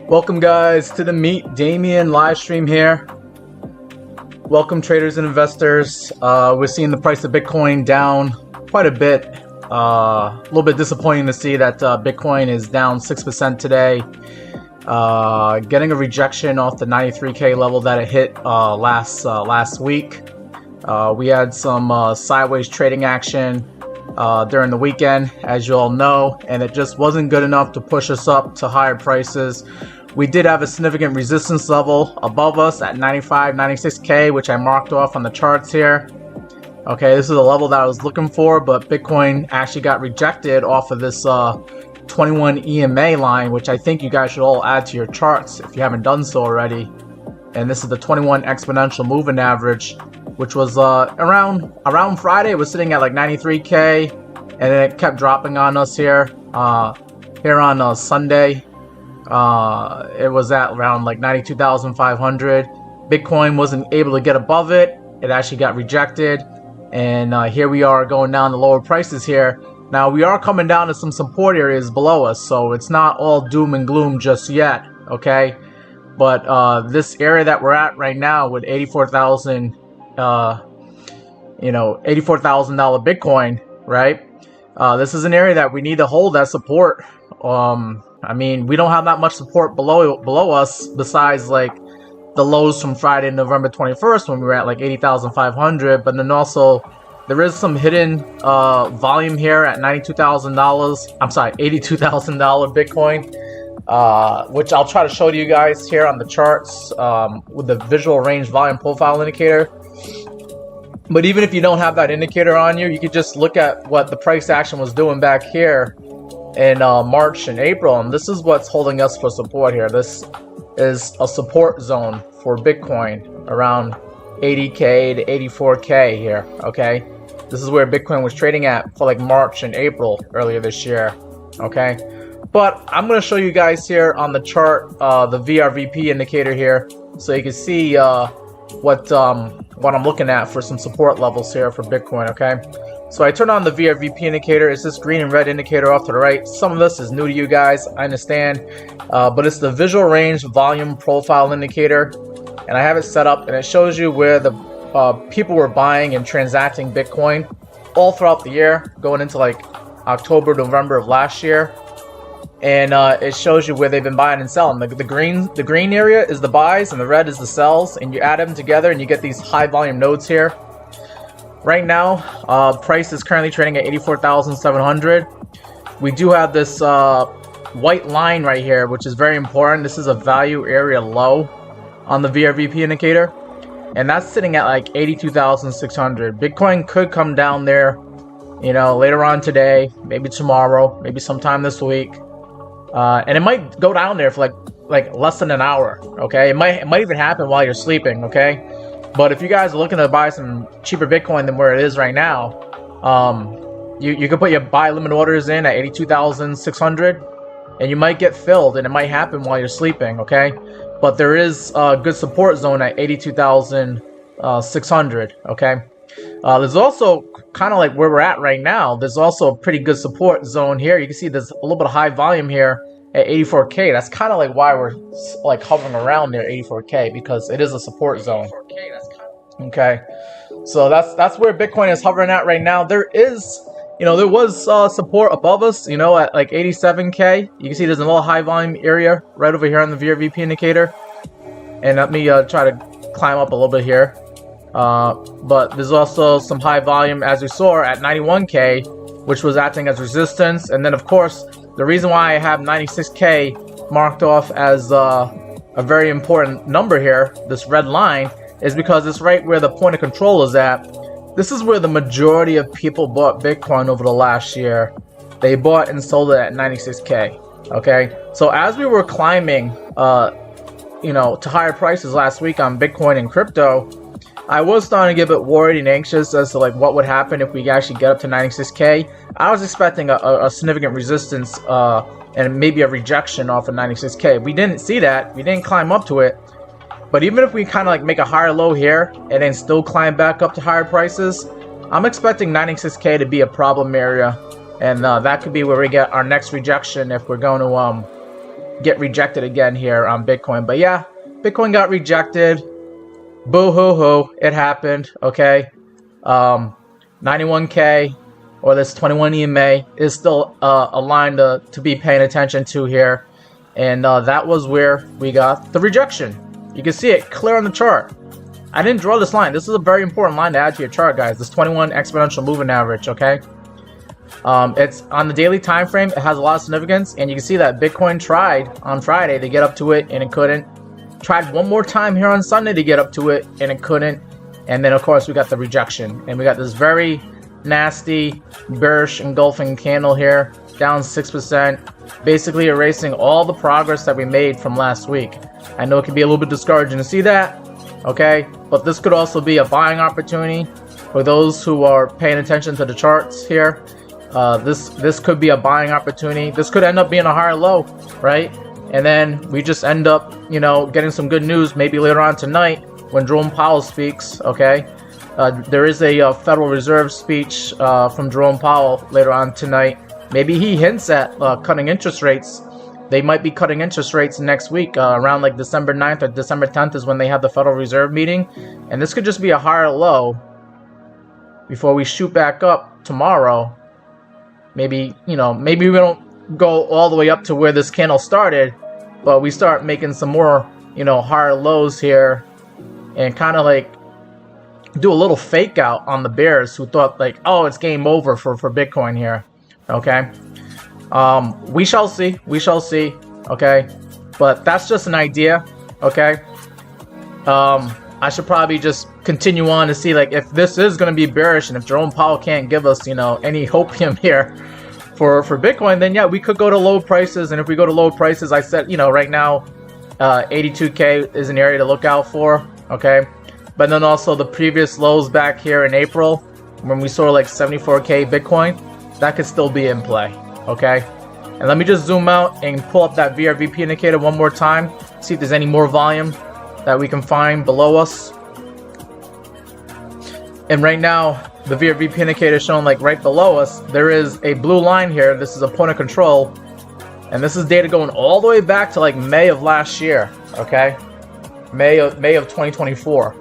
Welcome guys to the Meet Damien live stream here. Welcome traders and investors. We're seeing the price of Bitcoin down quite a bit. A little bit disappointing to see that Bitcoin is down 6% today. Getting a rejection off the 93K level that it hit last week. We had some sideways trading action during the weekend, as you all know, and it just wasn't good enough to push us up to higher prices. We did have a significant resistance level above us at 95, 96K, which I marked off on the charts here. Okay, this is a level that I was looking for, but Bitcoin actually got rejected off of this 21 EMA line, which I think you guys should all add to your charts if you haven't done so already. And this is the 21 exponential moving average, which was around Friday. It was sitting at like 93K, and then it kept dropping on us here on Sunday. It was at around like 92,500. Bitcoin wasn't able to get above it. It actually got rejected, and here we are going down to lower prices here. Now we are coming down to some support areas below us, so it's not all doom and gloom just yet, okay? But this area that we're at right now with 84,000 $84,000 Bitcoin, right? This is an area that we need to hold as support. I mean, we don't have that much support below us besides like the lows from Friday, November 21st, when we were at like 80,500. But then also there is some hidden volume here at $82,000. I'm sorry, $82,000 Bitcoin, which I'll try to show to you guys here on the charts with the visual range volume profile indicator. But even if you don't have that indicator on you, you could just look at what the price action was doing back here in March and April, and this is what's holding us for support here. This is a support zone for Bitcoin around 80K to 84K here, okay? This is where Bitcoin was trading at for like March and April earlier this year, okay? But I'm going to show you guys here on the chart the VRVP indicator here, so you can see what I'm looking at for some support levels here for Bitcoin, okay? So I turn on the VRVP indicator. It's this green and red indicator off to the right. Some of this is new to you guys, I understand, but it's the visual range volume profile indicator, and I have it set up, and it shows you where the people were buying and transacting Bitcoin all throughout the year, going into like October, November of last year. And it shows you where they've been buying and selling. The green area is the buys and the red is the sells, and you add them together and you get these high volume nodes here. Right now, price is currently trading at 84,700. We do have this white line right here, which is very important. This is a value area low on the VRVP indicator, and that's sitting at like 82,600. Bitcoin could come down there, you know, later on today, maybe tomorrow, maybe sometime this week. And it might go down there for like less than an hour, okay? It might even happen while you're sleeping, okay? But if you guys are looking to buy some cheaper Bitcoin than where it is right now, you can put your buy limit orders in at 82,600, and you might get filled, and it might happen while you're sleeping, okay? But there is a good support zone at 82,600, okay? There's also kind of like where we're at right now. There's also a pretty good support zone here. You can see there's a little bit of high volume here at 84K. That's kind of like why we're like hovering around there, 84K, because it is a support zone. Okay, so that's where Bitcoin is hovering at right now. There is, you know, there was support above us, you know, at like 87K. You can see there's a little high volume area right over here on the VRVP indicator. And let me try to climb up a little bit here. But there's also some high volume, as we saw, at 91K, which was acting as resistance. And then, of course, The reason why I have 96K marked off as a very important number here, this red line, is because it's right where the point of control is at. This is where the majority of people bought Bitcoin over the last year. They bought and sold it at 96K. Okay, so as we were climbing, to higher prices last week on Bitcoin and crypto, I was starting to get a bit worried and anxious as to like what would happen if we actually get up to 96K. I was expecting a significant resistance and maybe a rejection off of 96K. We didn't see that. We didn't climb up to it. But even if we kind of like make a higher low here and then still climb back up to higher prices, I'm expecting 96K to be a problem area. And that could be where we get our next rejection if we're going to get rejected again here on Bitcoin. But yeah, Bitcoin got rejected. Boo-hoo-hoo. It happened. Okay. 91K or this 21 EMA is still a line to be paying attention to here. And that was where we got the rejection. You can see it clear on the chart. I didn't draw this line. This is a very important line to add to your chart, guys. This 21 exponential moving average, okay? It's on the daily time frame. It has a lot of significance, and you can see that Bitcoin tried on Friday to get up to it, and it couldn't. Tried one more time here on Sunday to get up to it, and it couldn't. And then, of course, we got the rejection, and we got this very nasty bearish engulfing candle here, down 6%, basically erasing all the progress that we made from last week. I know it can be a little bit discouraging to see that, okay, but this could also be a buying opportunity for those who are paying attention to the charts here. This could be a buying opportunity. This could end up being a higher low, right? And then we just end up, getting some good news maybe later on tonight when Jerome Powell speaks, okay? There is a Federal Reserve speech from Jerome Powell later on tonight. Maybe he hints at cutting interest rates. They might be cutting interest rates next week, around like December 9th or December 10th is when they have the Federal Reserve meeting. And this could just be a higher low before we shoot back up tomorrow. Maybe, maybe we don't go all the way up to where this candle started, but we start making some more, higher lows here and kind of like do a little fake out on the bears who thought like, oh, it's game over for Bitcoin here. Okay. We shall see. We shall see. Okay. But that's just an idea. Okay. I should probably just continue on to see like if this is going to be bearish and if Jerome Powell can't give us, any hopium here for Bitcoin, then yeah, we could go to low prices. And if we go to low prices, I said, right now, 82K is an area to look out for. Okay. But then also the previous lows back here in April when we saw like 74K Bitcoin, that could still be in play. Okay. And let me just zoom out and pull up that VRVP indicator one more time. See if there's any more volume that we can find below us. And right now, the VRVP indicator is showing like right below us. There is a blue line here. This is a point of control. And this is data going all the way back to like May of last year. Okay. May of 2024.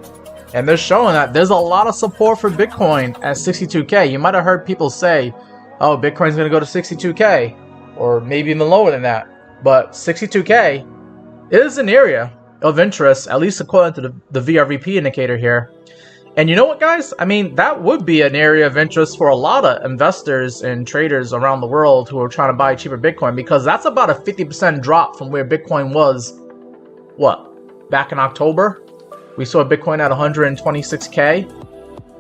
And they're showing that there's a lot of support for Bitcoin at 62K. You might have heard people say, oh, Bitcoin's going to go to 62K. Or maybe even lower than that. But 62K is an area of interest, at least according to the VRVP indicator here. And you know what, guys? I mean, that would be an area of interest for a lot of investors and traders around the world who are trying to buy cheaper Bitcoin, because that's about a 50% drop from where Bitcoin was, back in October? We saw Bitcoin at 126K.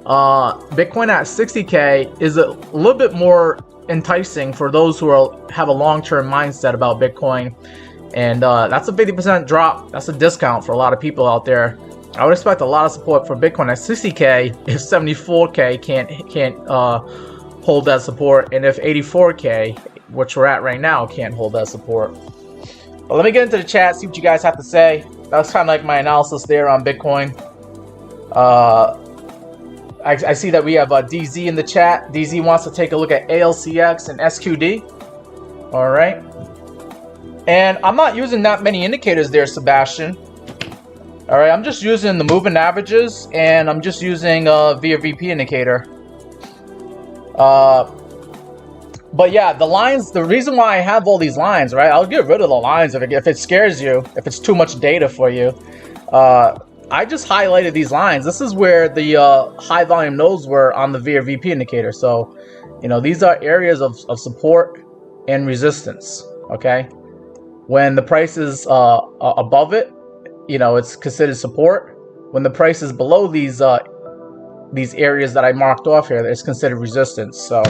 Bitcoin at 60K is a little bit more enticing for those who have a long-term mindset about Bitcoin. And that's a 50% drop. That's a discount for a lot of people out there. I would expect a lot of support for Bitcoin at 60K if 74K can't hold that support, and if 84K, which we're at right now, can't hold that support. But let me get into the chat, see what you guys have to say. That's kind of like my analysis there on Bitcoin. I see that we have DZ in the chat. DZ wants to take a look at ALCX and SQD. All right. And I'm not using that many indicators there, Sebastian. All right, I'm just using the moving averages, and I'm just using a VRVP indicator. But yeah, the lines, the reason why I have all these lines, right? I'll get rid of the lines if it scares you, if it's too much data for you. I just highlighted these lines. This is where the high volume nodes were on the VRVP indicator. So, these are areas of support and resistance. Okay, when the price is above it, you know, it's considered support. When the price is below these areas that I marked off here, it's considered resistance. So,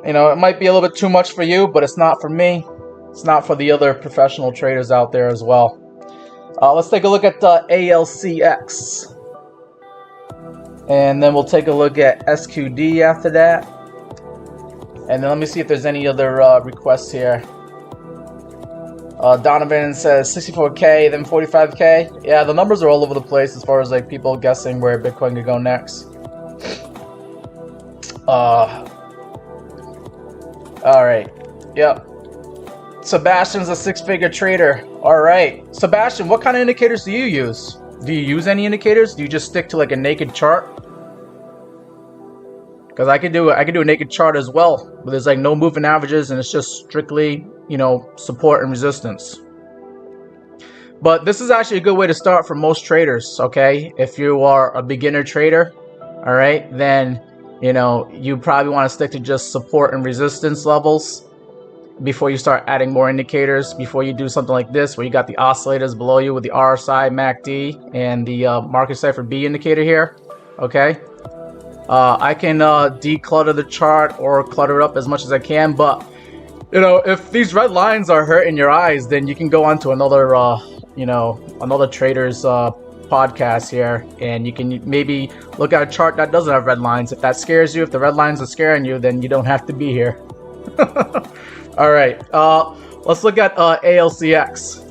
you know, it might be a little bit too much for you, but it's not for me. It's not for the other professional traders out there as well. Let's take a look at ALCX. And then we'll take a look at SQD after that. And then let me see if there's any other requests here. Donovan says 64K, then 45K. Yeah, the numbers are all over the place as far as like people guessing where Bitcoin could go next. Alright. Yep. Sebastian's a six-figure trader. Alright. Sebastian, what kind of indicators do you use? Do you use any indicators? Do you just stick to like a naked chart? Because I could do a naked chart as well, but there's like no moving averages and it's just strictly, you know, support and resistance. But this is actually a good way to start for most traders, okay? If you are a beginner trader, all right, then, you know, you probably want to stick to just support and resistance levels before you start adding more indicators, before you do something like this where you got the oscillators below you with the RSI, MACD, and the market cipher B indicator here, okay? I can declutter the chart or clutter it up as much as I can, but you know, if these red lines are hurting your eyes, then you can go on to another, you know, another trader's podcast here, and you can maybe look at a chart that doesn't have red lines. If that scares you, if the red lines are scaring you, then you don't have to be here. All right, let's look at ALCX.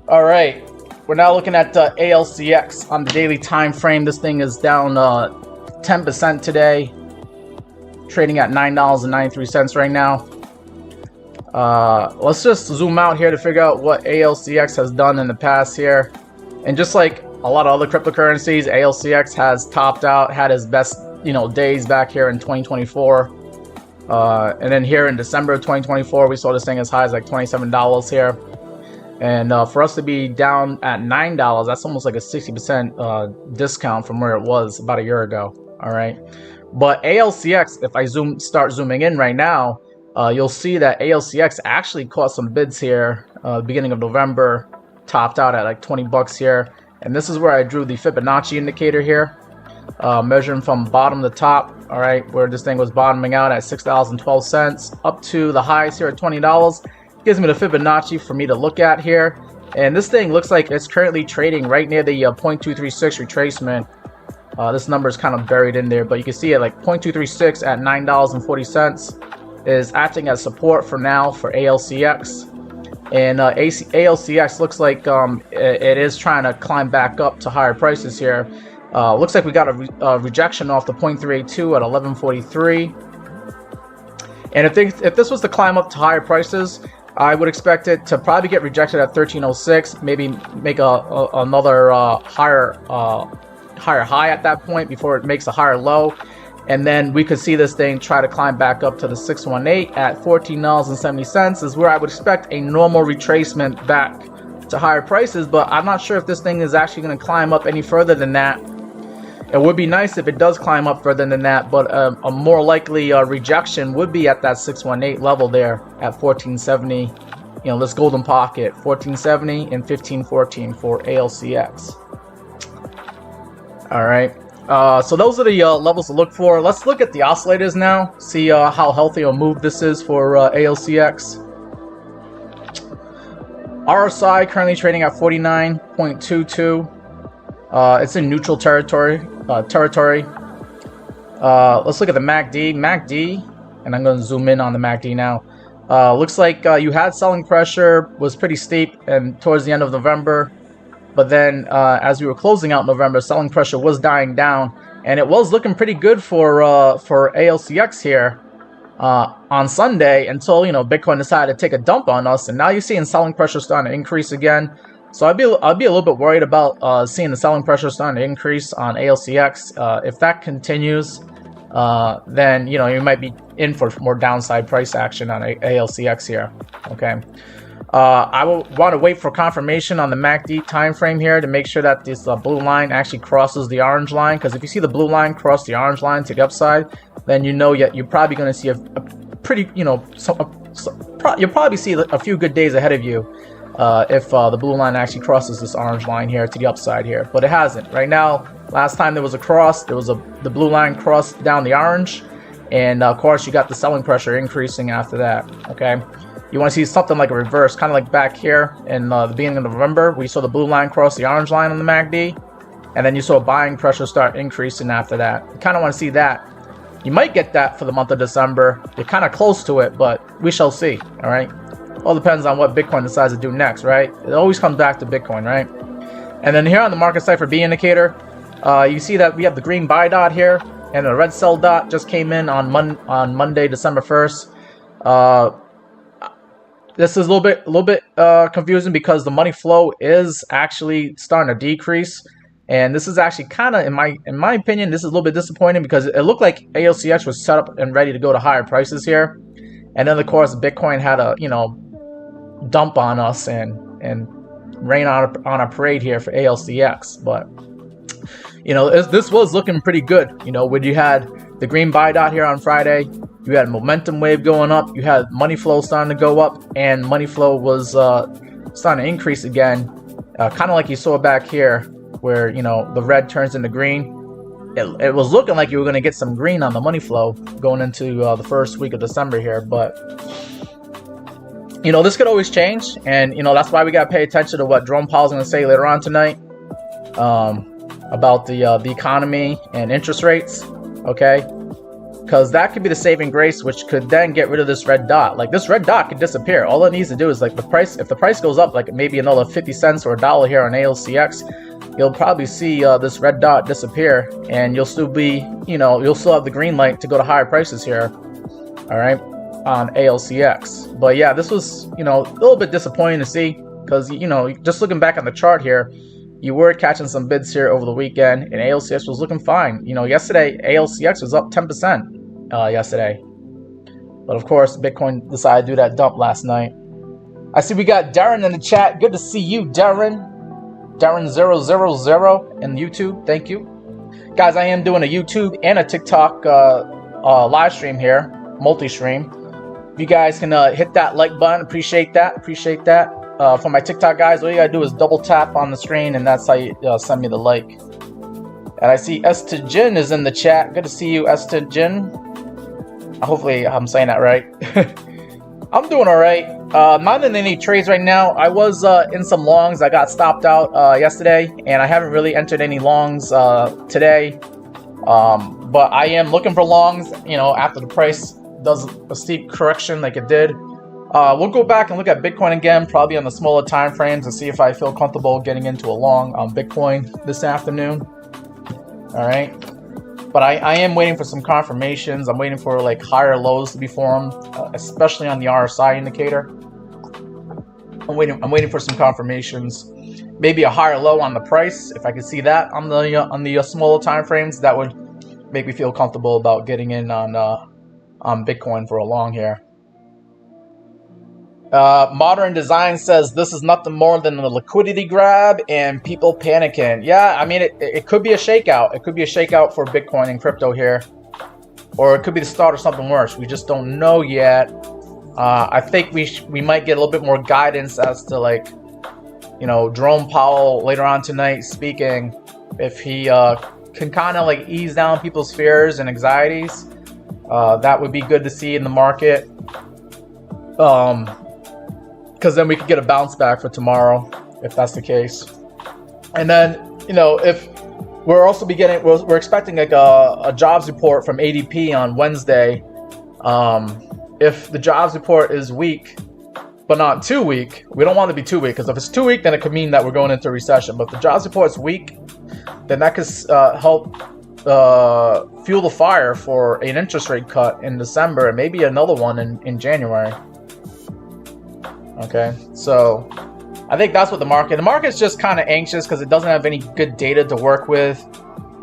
All right, we're now looking at ALCX on the daily time frame. This thing is down 10% today, trading at $9.93 right now. Let's just zoom out here to figure out what ALCX has done in the past here. And just like a lot of other cryptocurrencies, ALCX has topped out, had his best, you know, days back here in 2024. And then here in December of 2024, we saw this thing as high as like $27 here. And for us to be down at $9, that's almost like a 60% discount from where it was about a year ago. All right. But ALCX, if I start zooming in right now, you'll see that ALCX actually caught some bids here beginning of November, topped out at like 20 bucks here. And this is where I drew the Fibonacci indicator here, measuring from bottom to top. All right, where this thing was bottoming out at $6.12 up to the highs here at $20. Gives me the Fibonacci for me to look at here. And this thing looks like it's currently trading right near the 0.236 retracement. This number is kind of buried in there, but you can see it like 0.236 at $9.40 is acting as support for now for ALCX. And ALCX looks like it is trying to climb back up to higher prices here. Looks like we got a rejection off the 0.382 at 11.43. And if this was to climb up to higher prices, I would expect it to probably get rejected at 13.06, maybe make another higher high at that point before it makes a higher low. And then we could see this thing try to climb back up to the 618 at $14.70 is where I would expect a normal retracement back to higher prices. But I'm not sure if this thing is actually going to climb up any further than that. It would be nice if it does climb up further than that, but a more likely rejection would be at that 618 level there at 1470. You know, this golden pocket, 1470 and 1514 for ALCX. All right. So those are the levels to look for. Let's look at the oscillators now, see how healthy a move this is for ALCX. RSI currently trading at 49.22. It's in neutral territory. Let's look at the MACD, and I'm going to zoom in on the MACD now. Looks like you had selling pressure, was pretty steep, and towards the end of November. But then, as we were closing out November, selling pressure was dying down, and it was looking pretty good for ALCX here on Sunday until Bitcoin decided to take a dump on us, and now you're seeing selling pressure starting to increase again. So I'd be a little bit worried about seeing the selling pressure starting to increase on ALCX. If that continues, then you might be in for more downside price action on ALCX here. Okay. I will want to wait for confirmation on the MACD time frame here to make sure that this blue line actually crosses the orange line. Because if you see the blue line cross the orange line to the upside, then you know you're probably going to see a pretty, you'll probably see a few good days ahead of you if the blue line actually crosses this orange line here to the upside here. But it hasn't. Right now, last time there was a cross, the blue line crossed down the orange, and of course you got the selling pressure increasing after that. Okay. You want to see something like a reverse, kind of like back here in the beginning of November. We saw the blue line cross the orange line on the MACD, and then you saw buying pressure start increasing after that. You kind of want to see that. You might get that for the month of December. You're kind of close to it, but we shall see, all right? All depends on what Bitcoin decides to do next, right? It always comes back to Bitcoin, right? And then here on the market cipher B indicator, you see that we have the green buy dot here, and the red sell dot just came in on Monday, December 1st. This is a little bit confusing because the money flow is actually starting to decrease, and this is actually kind of, in my opinion, this is a little bit disappointing because it looked like ALCX was set up and ready to go to higher prices here, and then of course Bitcoin had a dump on us and rain on a parade here for ALCX. But this was looking pretty good. When you had the green buy dot here on Friday. You had a momentum wave going up. You had money flow starting to go up, and money flow was starting to increase again, kind of like you saw back here, where the red turns into green. It was looking like you were going to get some green on the money flow going into the first week of December here, but this could always change, and that's why we got to pay attention to what Jerome Powell's going to say later on tonight about the economy and interest rates. Okay. Because that could be the saving grace, which could then get rid of this red dot. Like, this red dot could disappear. All it needs to do is, like, if the price goes up, like maybe another 50 cents or $1 here on ALCX, you'll probably see this red dot disappear, and you'll still be, you'll still have the green light to go to higher prices here. All right, on ALCX. But yeah, this was, a little bit disappointing to see because, just looking back on the chart here, you were catching some bids here over the weekend, and ALCX was looking fine. Yesterday, ALCX was up 10% yesterday. But of course, Bitcoin decided to do that dump last night. I see we got Darren in the chat. Good to see you, Darren. Darren000 in YouTube. Thank you. Guys, I am doing a YouTube and a TikTok live stream here, multi-stream. If you guys can hit that like button, appreciate that. For my TikTok guys, all you gotta do is double tap on the screen, and that's how you send me the like. And I see Estajin is in the chat. Good to see you, Estajin. Hopefully I'm saying that right. I'm doing all right. Not in any trades right now. I was in some longs. I got stopped out yesterday, and I haven't really entered any longs today. But I am looking for longs, after the price does a steep correction like it did. We'll go back and look at Bitcoin again, probably on the smaller time frames, and see if I feel comfortable getting into a long on Bitcoin this afternoon. All right. But I am waiting for some confirmations. I'm waiting for like higher lows to be formed, especially on the RSI indicator. I'm waiting for some confirmations. Maybe a higher low on the price. If I could see that on the smaller time frames, that would make me feel comfortable about getting in on Bitcoin for a long here. Modern Design says this is nothing more than a liquidity grab and people panicking. Yeah, I mean, it could be a shakeout. It could be a shakeout for Bitcoin and crypto here. Or it could be the start of something worse. We just don't know yet. I think we might get a little bit more guidance as to, like, Jerome Powell later on tonight speaking. If he can kind of like ease down people's fears and anxieties, that would be good to see in the market. Because then we could get a bounce back for tomorrow, if that's the case. And then, if we're also we're expecting like a jobs report from ADP on Wednesday. If the jobs report is weak, but not too weak, we don't want it to be too weak, because if it's too weak, then it could mean that we're going into a recession. But if the jobs report is weak, then that could help fuel the fire for an interest rate cut in December and maybe another one in January. Okay, so I think that's what the market's just kind of anxious because it doesn't have any good data to work with.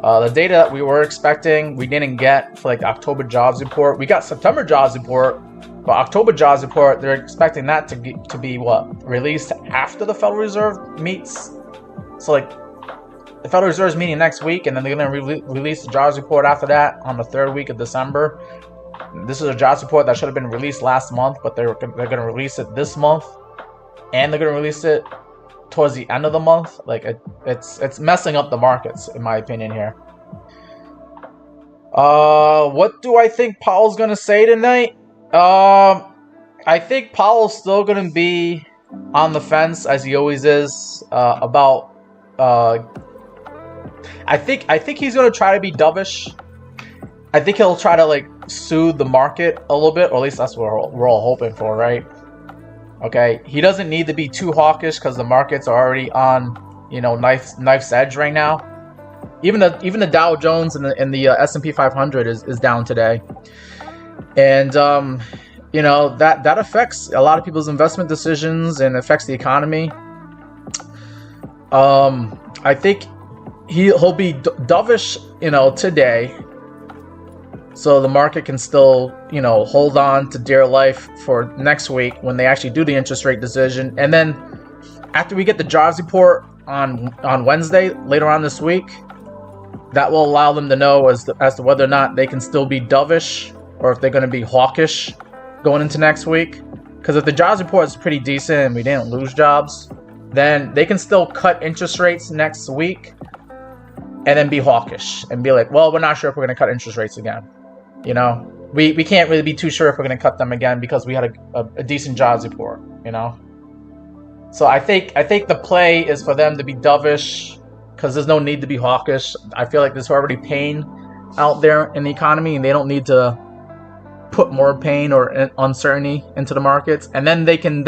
The data that we were expecting, we didn't get for like October jobs report. We got September jobs report, But October jobs report, they're expecting that to be what, released after the Federal Reserve meets. So like the Federal Reserve is meeting next week, and then they're going to release the jobs report after that on the 3rd week of December. This is a jobs report that should have been released last month, but they're going to release it this month, and they're going to release it towards the end of the month. Like it's messing up the markets, in my opinion here. What do I think Powell's going to say tonight? I think Powell's still going to be on the fence, as he always is, about I think he's going to try to be dovish. I think he'll try to like soothe the market a little bit, or at least that's what we're all hoping for, right? Okay, he doesn't need to be too hawkish because the markets are already on, you know, knife's edge right now. Even the Dow Jones and the S&P 500 is down today, and you know that affects a lot of people's investment decisions and affects the economy. I think he'll be dovish, you know, today, so the market can still, you know, hold on to dear life for next week when they actually do the interest rate decision. And then after we get the jobs report on Wednesday later on this week, that will allow them to know as to whether or not they can still be dovish or if they're going to be hawkish going into next week. Because if the jobs report is pretty decent and we didn't lose jobs, then they can still cut interest rates next week and then be hawkish and be like, well, we're not sure if we're going to cut interest rates again. You know, we can't really be too sure if we're going to cut them again because we had a decent jobs report, you know. So I think the play is for them to be dovish because there's no need to be hawkish. I feel like there's already pain out there in the economy, and they don't need to put more pain or uncertainty into the markets. And then they can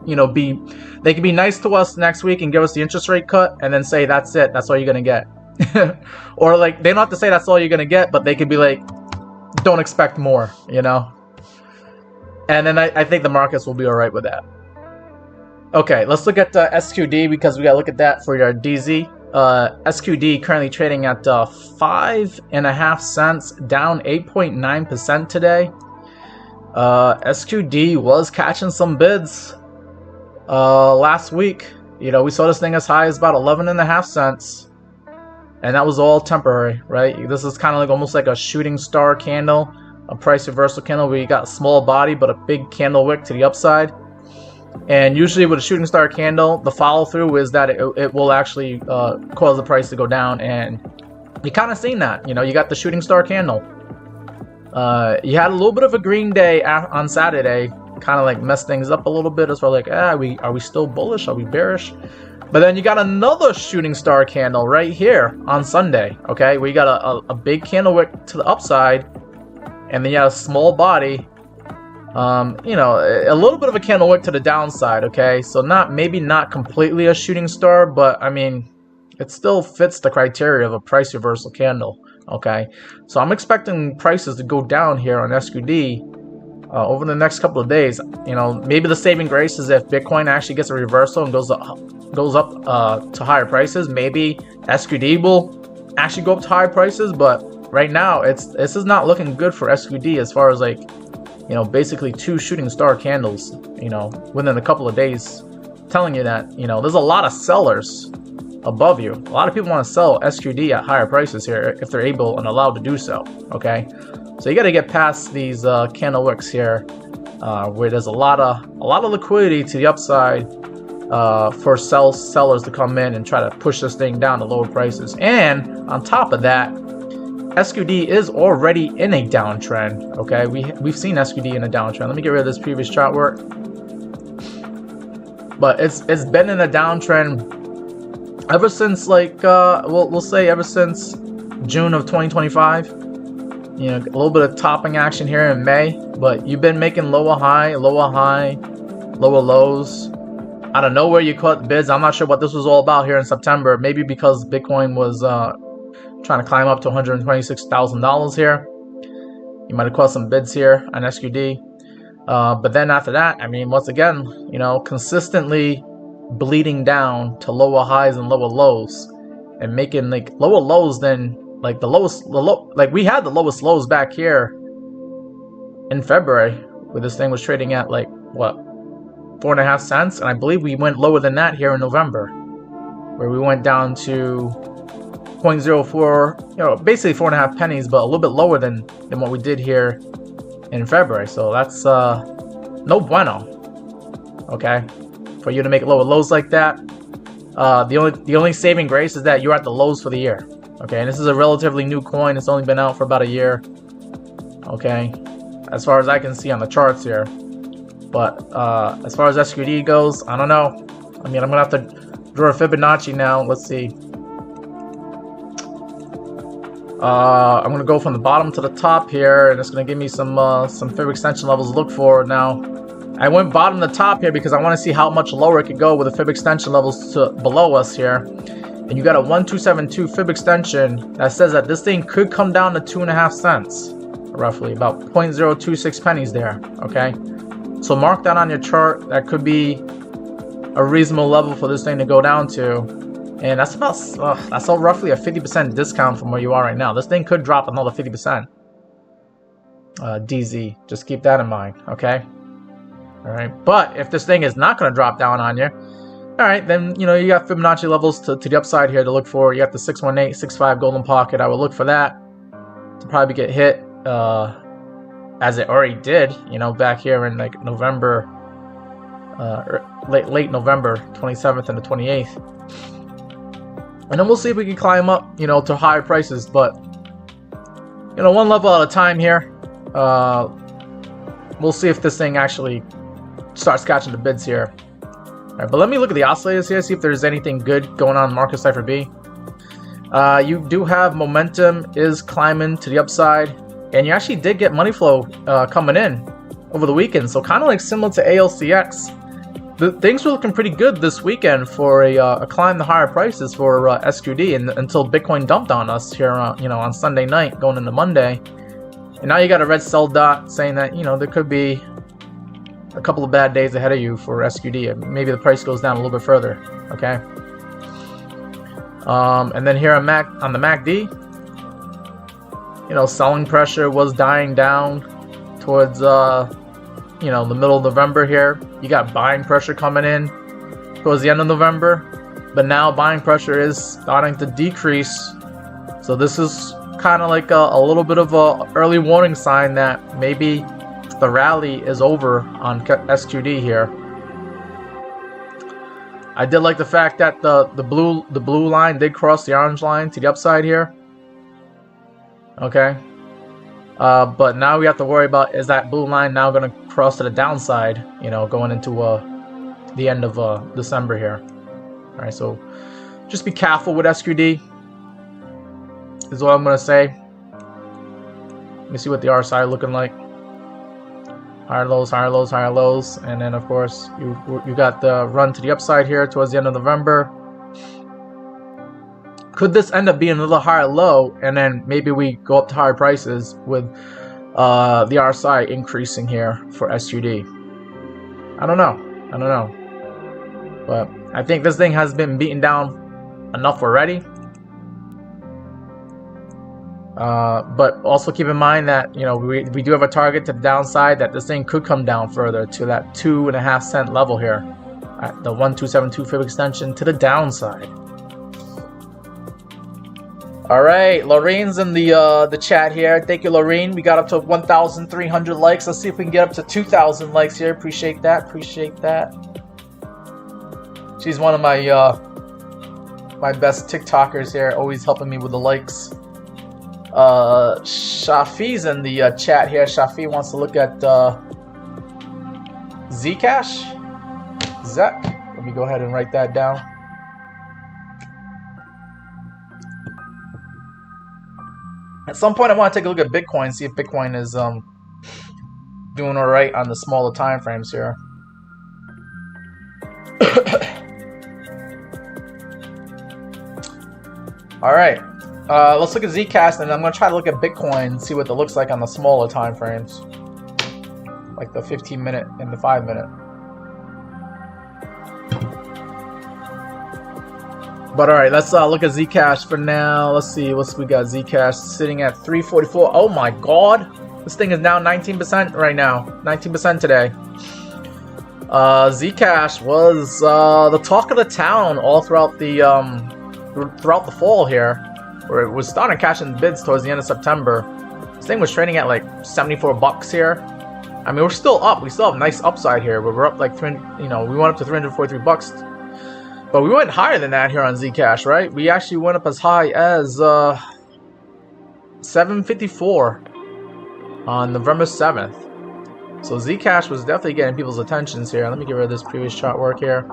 you know, they can be nice to us next week and give us the interest rate cut and then say that's it, that's all you're gonna get. Or like they don't have to say that's all you're gonna get, but they could be like, don't expect more, you know. And then I think the markets will be all right with that. Okay, let's look at SQD because we gotta look at that for your DZ. SQD currently trading at 5.5 cents, down 8.9% today. SQD was catching some bids last week. You know, we saw this thing as high as about 11.5 cents, and that was all temporary, right? This is kind of like almost like a shooting star candle, a price reversal candle where you got a small body but a big candle wick to the upside. And usually with a shooting star candle, the follow through is that it will actually cause the price to go down, and you kind of seen that. You know, you got the shooting star candle. You had a little bit of a green day on Saturday, kind of like messed things up a little bit as far like, are we still bullish? Are we bearish? But then you got another shooting star candle right here on Sunday. Okay, we got a big candle wick to the upside, and then you have a small body. You know, a little bit of a candle wick to the downside, okay? So maybe not completely a shooting star, but I mean, it still fits the criteria of a price reversal candle, okay? So I'm expecting prices to go down here on SQD over the next couple of days. You know, maybe the saving grace is if Bitcoin actually gets a reversal and goes up to higher prices, maybe SQD will actually go up to higher prices, but right now this is not looking good for SQD as far as like, you know, basically 2 shooting star candles, you know, within a couple of days, telling you that, you know, there's a lot of sellers above you. A lot of people want to sell SQD at higher prices here if they're able and allowed to do so, okay? So you got to get past these candle wicks here, where there's a lot of liquidity to the upside for sellers to come in and try to push this thing down to lower prices. And on top of that, SQD is already in a downtrend, okay? We've seen SQD in a downtrend. Let me get rid of this previous chart work. But it's been in a downtrend ever since like we'll say ever since June of 2025. You know, a little bit of topping action here in May, but you've been making lower high, lower lows. I don't know where you caught bids. I'm not sure what this was all about here in September. Maybe because Bitcoin was trying to climb up to $126,000 here. You might have caught some bids here on SQD. But then after that, I mean, once again, you know, consistently bleeding down to lower highs and lower lows and making like lower lows than like like we had the lowest lows back here in February where this thing was trading at like what, 4.5 cents, and I believe we went lower than that here in November, where we went down to 0.04, you know, basically 4.5 pennies, but a little bit lower than what we did here in February. So that's no bueno. Okay, for you to make lower lows like that. The only saving grace is that you're at the lows for the year. Okay, and this is a relatively new coin. It's only been out for about a year. Okay, as far as I can see on the charts here. But as far as SQD goes, I don't know. I mean, I'm gonna have to draw a Fibonacci now. Let's see. I'm gonna go from the bottom to the top here, and it's gonna give me some fib extension levels to look for. Now, I went bottom to top here because I want to see how much lower it could go with the fib extension levels to below us here. And you got a 1272 fib extension that says that this thing could come down to 2.5 cents, roughly about 0.026 pennies there. Okay, so mark that on your chart. That could be a reasonable level for this thing to go down to, and that's about that's roughly a 50% discount from where you are right now. This thing could drop another 50%. DZ, just keep that in mind. Okay. All right, but if this thing is not going to drop down on you, all right, then you know you got Fibonacci levels to the upside here to look for. You got the 618, 65 golden pocket. I would look for that to probably get hit, as it already did. You know, back here in like November, late November, 27th and the 28th, and then we'll see if we can climb up, you know, to higher prices. But you know, one level at a time here. We'll see if this thing actually starts catching the bids here. All right, but let me look at the oscillators here, see if there's anything good going on in Market Cipher B. You do have momentum is climbing to the upside, and you actually did get money flow coming in over the weekend. So kind of like similar to ALCX, things were looking pretty good this weekend for a climb to higher prices for SQD, and until Bitcoin dumped on us here, you know, on Sunday night going into Monday. And now you got a red sell dot saying that, you know, there could be a couple of bad days ahead of you for SQD. Maybe the price goes down a little bit further. Okay. And then here on the MACD, you know, selling pressure was dying down towards you know, the middle of November here. You got buying pressure coming in towards the end of November, but now buying pressure is starting to decrease. So this is kind of like a little bit of a early warning sign that maybe the rally is over on SQD here. I did like the fact that the blue line did cross the orange line to the upside here. Okay, but now we have to worry about, is that blue line now going to cross to the downside, you know, going into the end of December here. All right, so just be careful with SQD is what I'm going to say. Let me see what the RSI looking like. Higher lows, higher lows, higher lows, and then of course you got the run to the upside here towards the end of November. Could this end up being another higher low, and then maybe we go up to higher prices with the RSI increasing here for SUD? I don't know, but I think this thing has been beaten down enough already. But also keep in mind that, you know, we do have a target to the downside, that this thing could come down further to that 2.5 cent level here at the 1272 fib extension to the downside. All right, Lorraine's in the chat here. Thank you, Lorraine. We got up to 1,300 likes. Let's see if we can get up to 2,000 likes here. Appreciate that. She's one of my best TikTokers here, always helping me with the likes. Shafi's in the chat here. Shafi wants to look at Zcash. Zec. Let me go ahead and write that down. At some point, I want to take a look at Bitcoin, see if Bitcoin is doing all right on the smaller time frames here. All right. Let's look at Zcash, and I'm going to try to look at Bitcoin and see what it looks like on the smaller time frames, like the 15-minute and the 5-minute. But all right, let's look at Zcash for now. Let's see what we got. Zcash sitting at 344. Oh my God, This thing is down 19% right now. 19% today. Zcash was the talk of the town all throughout the fall here, where it was starting cashing bids towards the end of September. This thing was trading at like 74 bucks here. I mean, we're still up. We still have nice upside here. We're up like we went up to 343 bucks. But we went higher than that here on Zcash, right? We actually went up as high as 754 on November 7th. So Zcash was definitely getting people's attentions here. Let me get rid of this previous chart work here.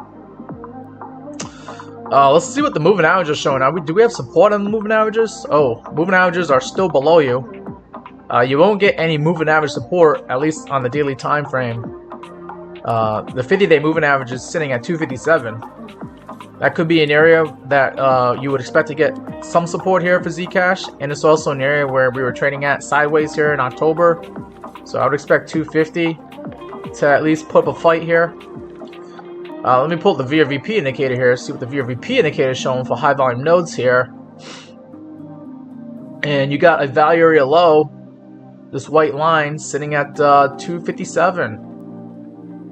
Let's see what the moving averages are showing now. Do we have support on the moving averages? Oh, moving averages are still below you. You won't get any moving average support, at least on the daily time frame. The 50-day moving average is sitting at 257. That could be an area that you would expect to get some support here for Zcash, and it's also an area where we were trading at sideways here in October. So I would expect 250 to at least put up a fight here. Let me pull up the VRVP indicator here, see what the VRVP indicator is showing for high volume nodes here. And you got a value area low, this white line sitting at 257,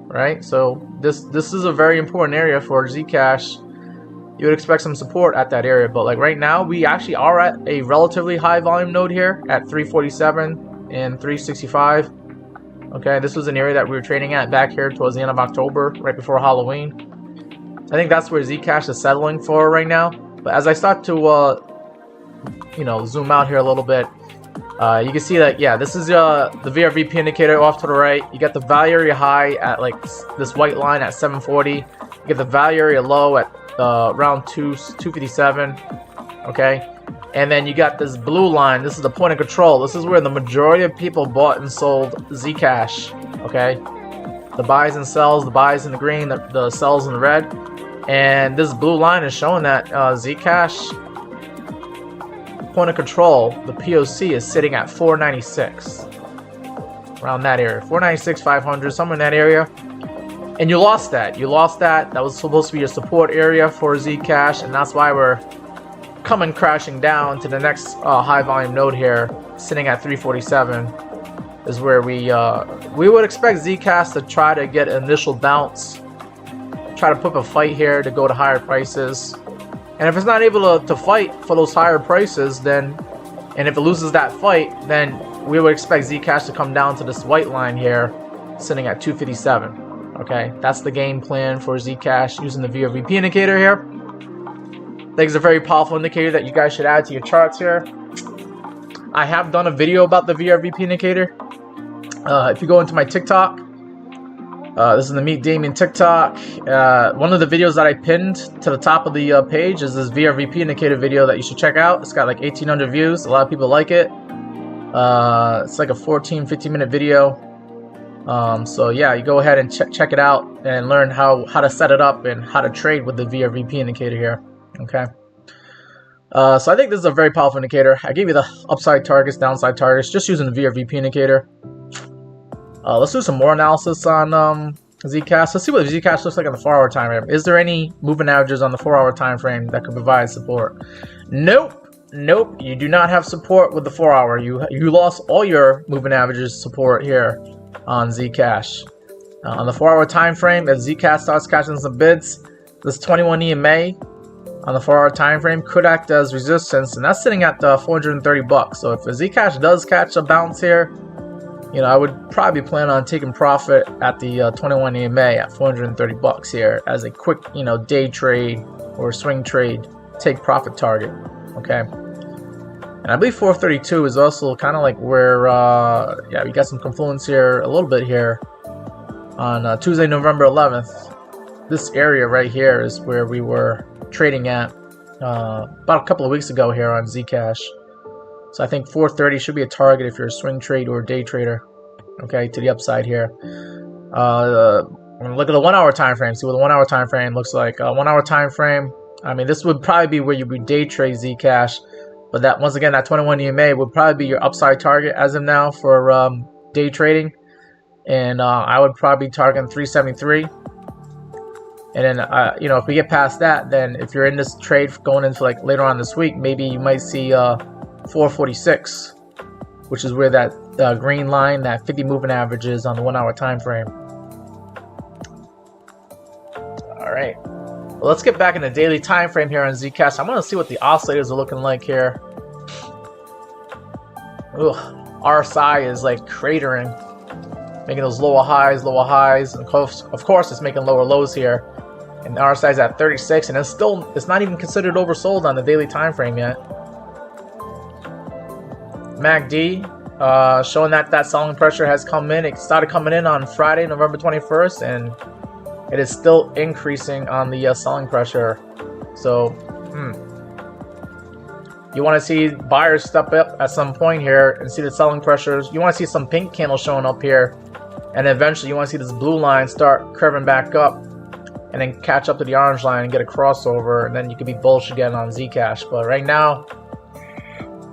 right? So this is a very important area for Zcash. You would expect some support at that area, but like right now we actually are at a relatively high volume node here at 347 and 365. Okay, this was an area that we were trading at back here towards the end of October, right before Halloween. I think that's where Zcash is settling for right now. But as I start to zoom out here a little bit, you can see that, yeah, this is the VRVP indicator off to the right. You got the value area high at like this white line at 740. You get the value area low at around 257. Okay, and then you got this blue line. This is the point of control. This is where the majority of people bought and sold Zcash. Okay, the buys and sells, the buys in the green, the sells in the red, and this blue line is showing that Zcash point of control, the POC, is sitting at 496, around that area, 496, 500, somewhere in that area. And you lost that. That was supposed to be your support area for Zcash, and that's why we're coming crashing down to the next high volume node here, sitting at 347. Is where we would expect Zcash to try to get an initial bounce, try to put up a fight here to go to higher prices. And if it's not able to fight for those higher prices, and if it loses that fight, then we would expect Zcash to come down to this white line here, sitting at 257. Okay, that's the game plan for Zcash using the VRVP indicator here. I think it's a very powerful indicator that you guys should add to your charts here. I have done a video about the VRVP indicator. If you go into my TikTok, this is the Meet Damien TikTok. One of the videos that I pinned to the top of the page is this VRVP indicator video that you should check out. It's got like 1,800 views. A lot of people like it. It's like a 15 minute video. So yeah, you go ahead and check it out and learn how to set it up and how to trade with the VRVP indicator here. Okay. So I think this is a very powerful indicator. I gave you the upside targets, downside targets, just using the VRVP indicator. Let's do some more analysis on Zcash. Let's see what Zcash looks like on the 4-hour time frame. Is there any moving averages on the 4-hour time frame that could provide support? Nope. You do not have support with the 4-hour. You lost all your moving averages support here on Zcash. On the 4-hour time frame, if Zcash starts catching some bids, this 21 EMA on the 4-hour time frame could act as resistance, and that's sitting at 430 bucks. So if Zcash does catch a bounce here, I would probably plan on taking profit at the 21 EMA at 430 bucks here as a quick, day trade or swing trade take profit target. Okay. And I believe 432 is also kind of like where, yeah, we got some confluence here a little bit here on Tuesday, November 11th. This area right here is where we were trading at about a couple of weeks ago here on Zcash. So I think 430 should be a target if you're a swing trade or a day trader. Okay, to the upside here. I'm gonna look at the 1-hour time frame. See what the 1-hour time frame looks like. 1-hour time frame. I mean, this would probably be where you would day trade Zcash, but that once again, that 21 EMA would probably be your upside target as of now for day trading. And I would probably target 373. And then, if we get past that, then if you're in this trade going into like later on this week, maybe you might see 446. which is where that green line, that 50 moving average is on the 1 hour time frame. All right, well, let's get back in the daily time frame here on Zcash. I want to see what the oscillators are looking like here. Ugh, RSI is like cratering, making those lower highs. And of course, it's making lower lows here. And the RSI is at 36, and it's not even considered oversold on the daily time frame yet. MACD showing that selling pressure has come in. It started coming in on Friday, November 21st, and it is still increasing on the selling pressure. So, you want to see buyers step up at some point here and see the selling pressures. You want to see some pink candles showing up here, and eventually you want to see this blue line start curving back up, and then catch up to the orange line and get a crossover, and then you could be bullish again on Zcash. But right now,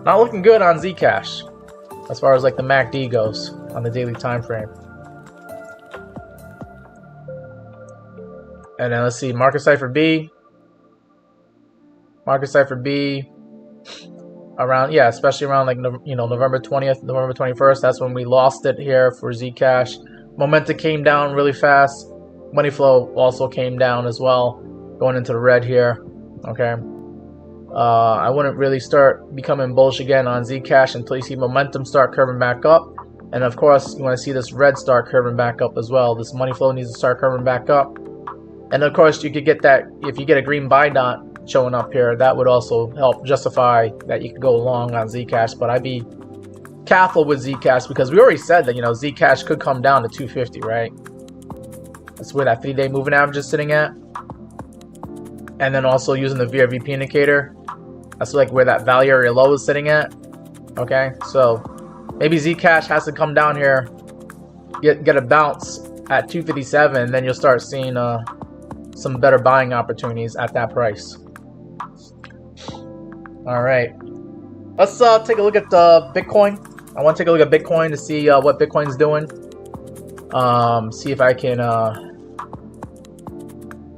not looking good on Zcash as far as like the MACD goes on the daily time frame. And then let's see, market cipher B. Market cipher B around, yeah, especially around like, you know, November 20th, November 21st. That's when we lost it here for Zcash. Momentum came down really fast. Money flow also came down as well, going into the red here. Okay, I wouldn't really start becoming bullish again on Zcash until you see momentum start curving back up, and of course you want to see this red start curving back up as well. This money flow needs to start curving back up, and of course you could get that if you get a green buy dot showing up here. That would also help justify that you could go long on Zcash. But I'd be careful with Zcash because we already said that, you know, Zcash could come down to 250, right? That's where that 3-day moving average is sitting at. And then also using the VRVP indicator, that's like where that value area low is sitting at. Okay, so maybe Zcash has to come down here, get a bounce at 257, and then you'll start seeing some better buying opportunities at that price. All right, let's take a look at Bitcoin. I want to take a look at Bitcoin to see what Bitcoin's doing. See if I can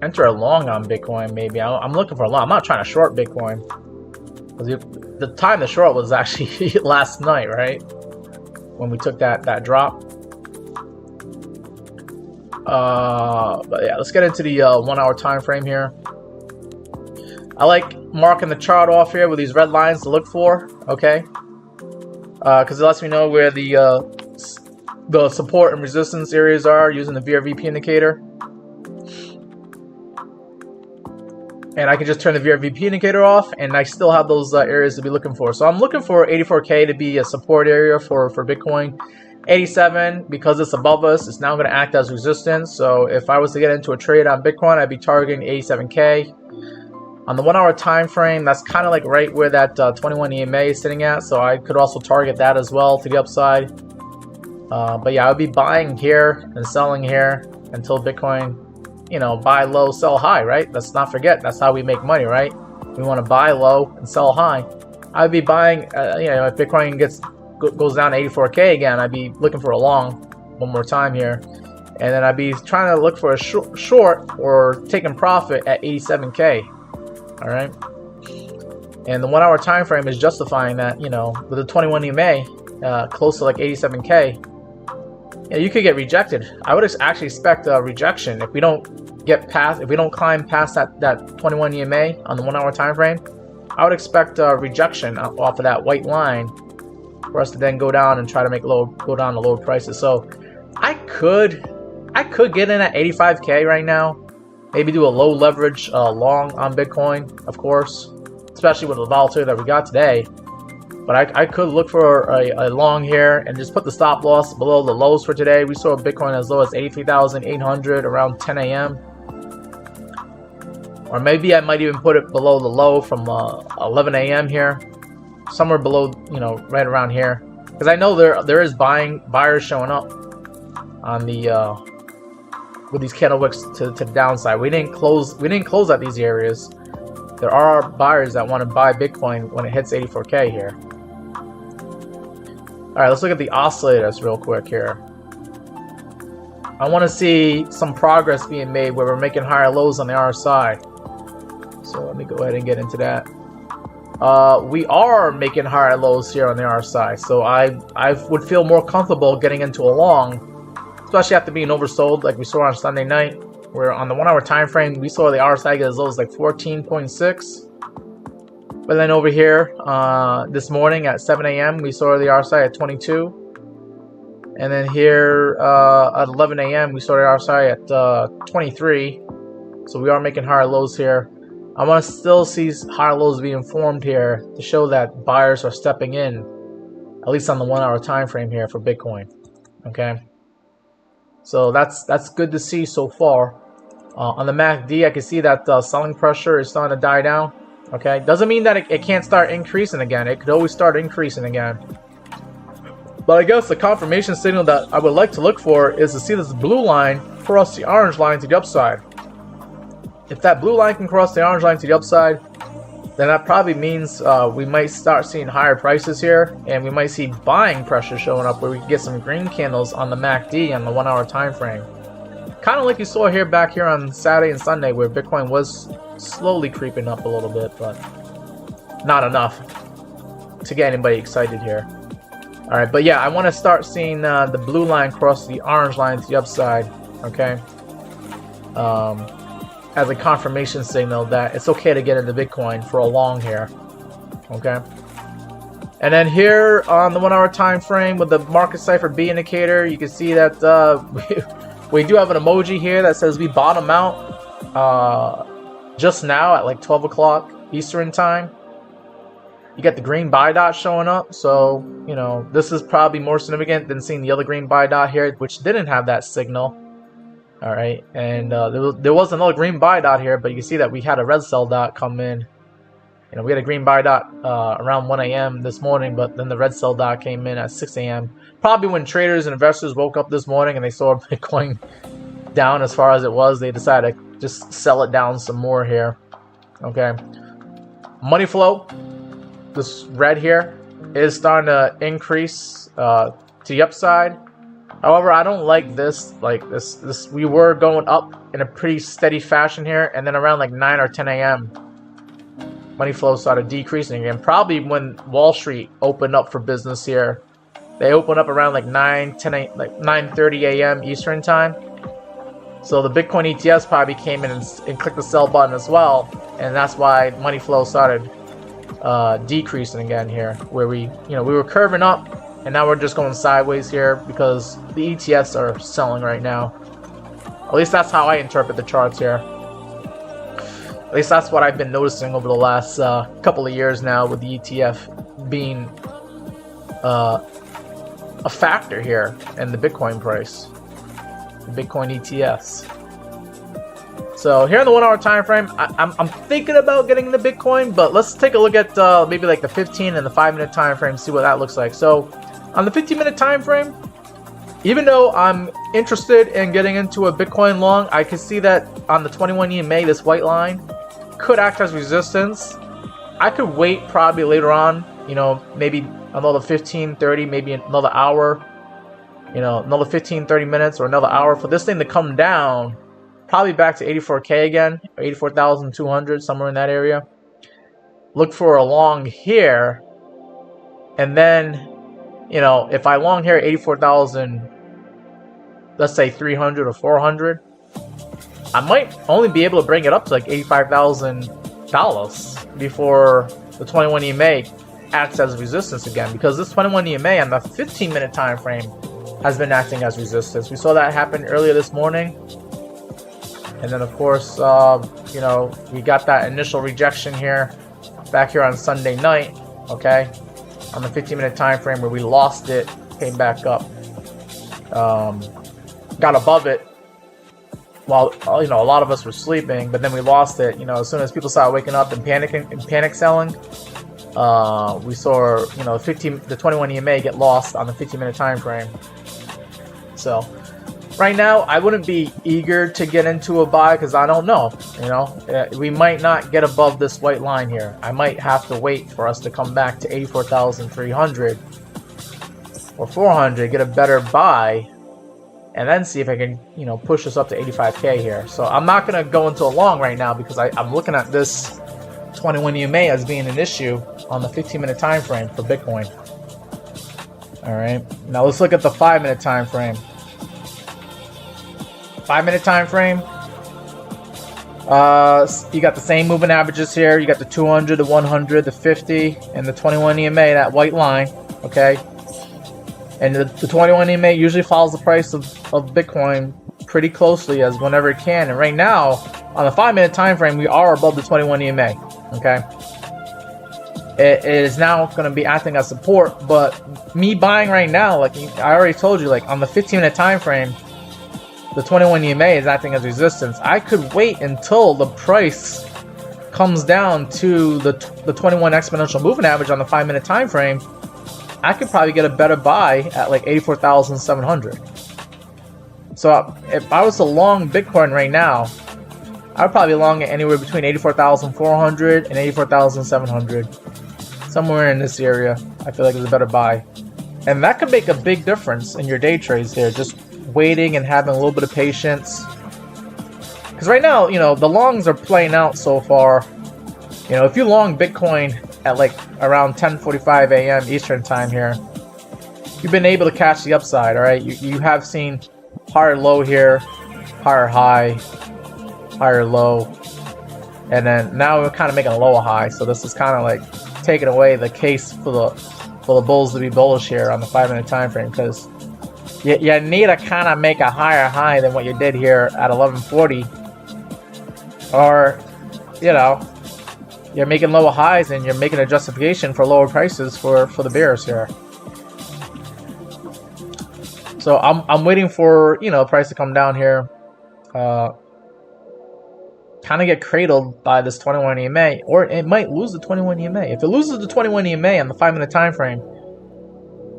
enter a long on Bitcoin. Maybe I'm looking for a long. I'm not trying to short Bitcoin. The time to short was actually last night, right? When we took that drop. But yeah, let's get into the 1 hour time frame here. I like marking the chart off here with these red lines to look for. Okay, because it lets me know where the support and resistance areas are using the VRVP indicator. And I can just turn the VRVP indicator off, and I still have those areas to be looking for. So I'm looking for 84K to be a support area for Bitcoin. 87, because it's above us, it's now going to act as resistance. So if I was to get into a trade on Bitcoin, I'd be targeting 87K. On the 1 hour time frame, that's kind of like right where that 21 EMA is sitting at. So I could also target that as well to the upside. But yeah, I would be buying here and selling here until Bitcoin, you know, buy low, sell high, right? Let's not forget, that's how we make money, right? We want to buy low and sell high. I'd be buying, you know, if Bitcoin goes down to 84K again, I'd be looking for a long one more time here. And then I'd be trying to look for a short or taking profit at 87K. All right. And the 1 hour time frame is justifying that, you know, with the 21 EMA close to like 87K. Yeah, you could get rejected. I would actually expect a rejection if we don't climb past that 21 EMA on the 1 hour time frame. I would expect a rejection off of that white line for us to then go down and try to go down to lower prices. So I could get in at 85K right now. Maybe do a low leverage long on Bitcoin, of course, especially with the volatility that we got today. But I could look for a long here and just put the stop loss below the lows for today. We saw Bitcoin as low as 83,800 around 10 a.m. Or maybe I might even put it below the low from 11 a.m. here. Somewhere below, you know, right around here. Because I know there is buyers showing up on the with these candle wicks to the downside. We didn't close at these areas. There are buyers that want to buy Bitcoin when it hits 84K here. Alright, let's look at the oscillators real quick here. I want to see some progress being made where we're making higher lows on the RSI. So let me go ahead and get into that. we are making higher lows here on the RSI. So I would feel more comfortable getting into a long, especially after being oversold like we saw on Sunday night. Where on the 1 hour time frame, we saw the RSI get as low as like 14.6. But then over here, this morning at 7 a.m., we saw the RSI at 22. And then here at 11 a.m., we saw the RSI at 23. So we are making higher lows here. I want to still see higher lows being formed here to show that buyers are stepping in, at least on the 1 hour time frame here for Bitcoin. Okay. So that's good to see so far. On the MACD, I can see that selling pressure is starting to die down. Okay, doesn't mean that it can't start increasing again. It could always start increasing again. But I guess the confirmation signal that I would like to look for is to see this blue line cross the orange line to the upside. If that blue line can cross the orange line to the upside, then that probably means we might start seeing higher prices here, and we might see buying pressure showing up where we can get some green candles on the MACD on the 1 hour time frame. Kind of like you saw here back here on Saturday and Sunday, where Bitcoin was slowly creeping up a little bit, but not enough to get anybody excited here. Alright, but yeah, I want to start seeing the blue line cross the orange line to the upside, okay? As a confirmation signal that it's okay to get into Bitcoin for a long here, okay? And then here on the 1 hour time frame with the market cipher B indicator, you can see that we do have an emoji here that says we bottom out just now at like 12 o'clock Eastern time. You get the green buy dot showing up, so you know this is probably more significant than seeing the other green buy dot here, which didn't have that signal. All right, and there was another green buy dot here, but you can see that we had a red sell dot come in. You know, we had a green buy dot around 1 a.m. this morning, but then the red sell dot came in at 6 a.m. Probably when traders and investors woke up this morning and they saw Bitcoin down as far as it was, they decided to just sell it down some more here. Okay, money flow. This red here is starting to increase to the upside. However, I don't like this. Like this, we were going up in a pretty steady fashion here, and then around like 9 or 10 a.m., money flow started decreasing again. Probably when Wall Street opened up for business here. They opened up around like 9:30 a.m. Eastern time. So the Bitcoin ETFs probably came in and clicked the sell button as well, and that's why money flow started decreasing again here, where we were curving up, and now we're just going sideways here because the ETFs are selling right now. At least that's how I interpret the charts here. At least that's what I've been noticing over the last couple of years now, with the ETF being a factor here in the Bitcoin price, the Bitcoin ETFs. So here in the 1 hour time frame, I'm thinking about getting into Bitcoin, but let's take a look at maybe like the 15 and the 5-minute time frame, see what that looks like. So on the 15-minute time frame, even though I'm interested in getting into a Bitcoin long, I can see that on the 21 EMA, this white line could act as resistance. I could wait probably later on, you know, maybe another 15, 30, maybe another hour, you know, another 15, 30 minutes or another hour for this thing to come down. Probably back to 84K again, or 84,200, somewhere in that area. Look for a long here, and then, you know, if I long here 84,000, let's say 300 or 400, I might only be able to bring it up to like $85,000 before the 21 EMA acts as resistance again, because this 21 EMA on the 15-minute time frame has been acting as resistance. We saw that happen earlier this morning. And then, of course, you know, we got that initial rejection here, back here on Sunday night, okay, on the 15-minute time frame where we lost it, came back up, got above it while, you know, a lot of us were sleeping, but then we lost it. You know, as soon as people started waking up and panic selling, we saw, you know, the 21 EMA get lost on the 15-minute time frame. So right now, I wouldn't be eager to get into a buy because I don't know. You know, we might not get above this white line here. I might have to wait for us to come back to 84,300 or 400, get a better buy, and then see if I can, you know, push us up to 85K here. So I'm not going to go into a long right now because I'm looking at this 21 EMA as being an issue on the 15-minute time frame for Bitcoin. All right, now let's look at the 5-minute time frame. 5-minute time frame. You got the same moving averages here. You got the 200, the 100, the 50, and the 21 EMA, that white line. Okay, and the 21 EMA usually follows the price of Bitcoin pretty closely as whenever it can. And right now, on the 5-minute time frame, we are above the 21 EMA. Okay, it is now going to be acting as support, but me buying right now, like I already told you, like on the 15-minute time frame, the 21 EMA is acting as resistance. I could wait until the price comes down to the 21 exponential moving average on the 5-minute time frame. I could probably get a better buy at like 84,700. So if I was to long Bitcoin right now, I would probably long it anywhere between 84,400 and 84,700. Somewhere in this area, I feel like is a better buy. And that could make a big difference in your day trades there, just waiting and having a little bit of patience. Because right now, you know, the longs are playing out so far. You know, if you long Bitcoin at like around 10:45 a.m. Eastern time here, you've been able to catch the upside, all right? You have seen higher low here, higher high, higher low, and then now we're kind of making a lower high. So this is kind of like taking away the case for the bulls to be bullish here on the 5-minute time frame, because you need to kind of make a higher high than what you did here at 1140, or you know, you're making lower highs and you're making a justification for lower prices for the bears here. So I'm waiting for, you know, price to come down here, kind of get cradled by this 21 EMA, or it might lose the 21 EMA. If it loses the 21 EMA on the 5-minute time frame,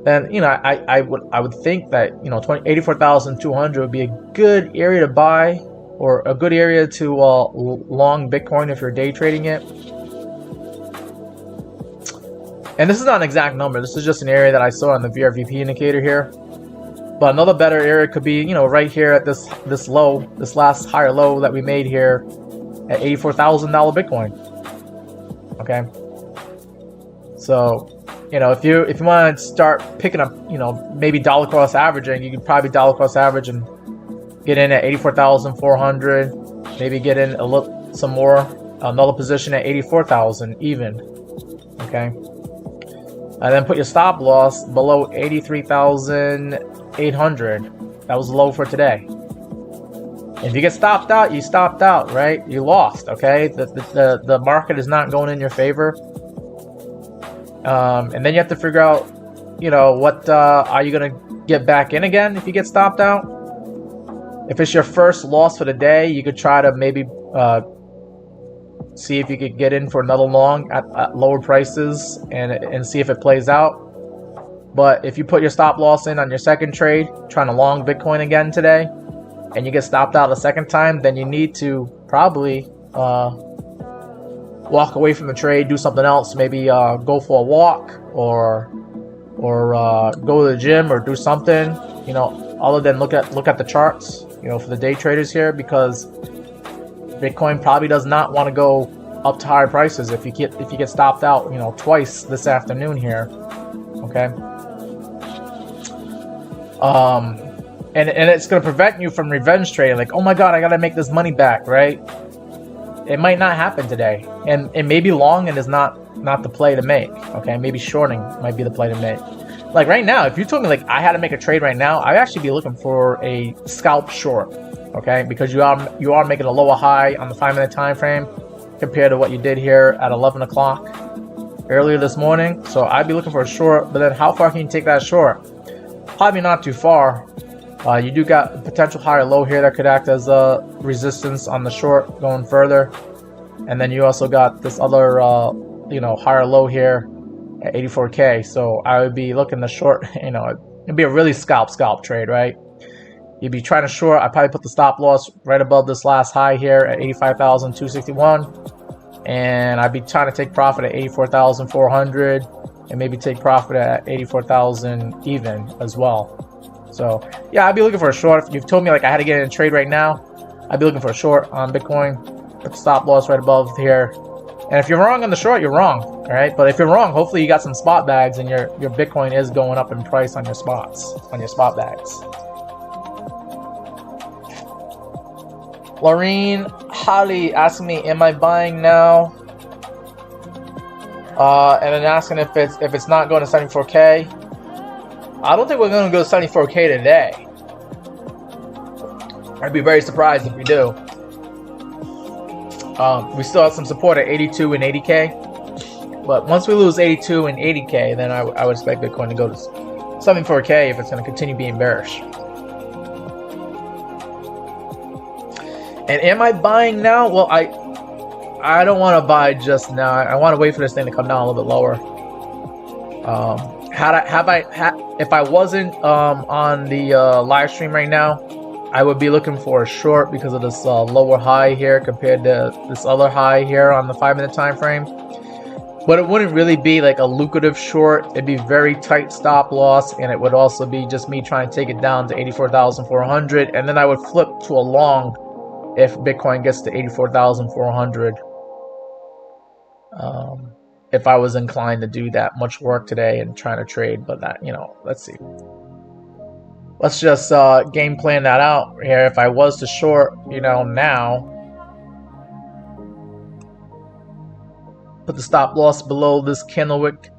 then, you know, I would think that, you know, 84,200 would be a good area to buy, or a good area to long Bitcoin if you're day trading it. And this is not an exact number. This is just an area that I saw on the VRVP indicator here. But another better area could be, you know, right here at this low, this last higher low that we made here at $84,000 Bitcoin. Okay. So, you know, if you want to start picking up, you know, maybe dollar cost averaging, you could probably dollar cost average and get in at 84,400. Maybe get in some more, another position at 84,000 even. Okay. And then put your stop loss below 83,800. That was low for today. If you get stopped out, you stopped out, right? You lost, okay? The market is not going in your favor. And then you have to figure out, you know, what are you going to get back in again if you get stopped out? If it's your first loss for the day, you could try to maybe see if you could get in for another long at lower prices and see if it plays out. But if you put your stop loss in on your second trade, trying to long Bitcoin again today, and you get stopped out a second time, then you need to probably walk away from the trade, do something else, maybe go for a walk or go to the gym or do something, you know, other than look at the charts, you know, for the day traders here, because Bitcoin probably does not want to go up to higher prices if you get stopped out, you know, twice this afternoon here. Okay. And it's going to prevent you from revenge trading, like, oh my god, I got to make this money back, right? It might not happen today, and maybe long and is not the play to make. Okay, maybe shorting might be the play to make. Like right now, if you told me like I had to make a trade right now, I'd actually be looking for a scalp short. Okay, because you are making a lower high on the 5-minute time frame compared to what you did here at 11 o'clock earlier this morning. So I'd be looking for a short, but then how far can you take that short? Probably not too far. You do got a potential higher low here that could act as a resistance on the short going further, and then you also got this other you know, higher low here at 84K. So I would be looking to short, you know, it'd be a really scalp trade, right? You'd be trying to short. I probably put the stop loss right above this last high here at 85,261, and I'd be trying to take profit at 84,400, and maybe take profit at 84,000 even as well. So yeah, I'd be looking for a short. If you've told me like I had to get in a trade right now, I'd be looking for a short on Bitcoin. Put the stop loss right above here And if you're wrong on the short, you're wrong, all right? But if you're wrong, hopefully you got some spot bags and your Bitcoin is going up in price on your spots, on your spot bags. Laureen Holly asking me, am I buying now? And then asking if it's not going to 74K. I don't think we're going to go to 74K today. I'd be very surprised if we do. We still have some support at 82 and 80K. But once we lose 82 and 80K, then I would expect Bitcoin to go to 74K if it's going to continue being bearish. And am I buying now? Well, I don't want to buy just now. I want to wait for this thing to come down a little bit lower. If I wasn't on the live stream right now, I would be looking for a short because of this lower high here compared to this other high here on the 5-minute time frame. But it wouldn't really be like a lucrative short. It'd be very tight stop loss, and it would also be just me trying to take it down to 84,400, and then I would flip to a long if Bitcoin gets to 84,400. If I was inclined to do that much work today and trying to trade, but that, you know, let's see. Let's just game plan that out here. If I was to short, you know, now, put the stop loss below this candlewick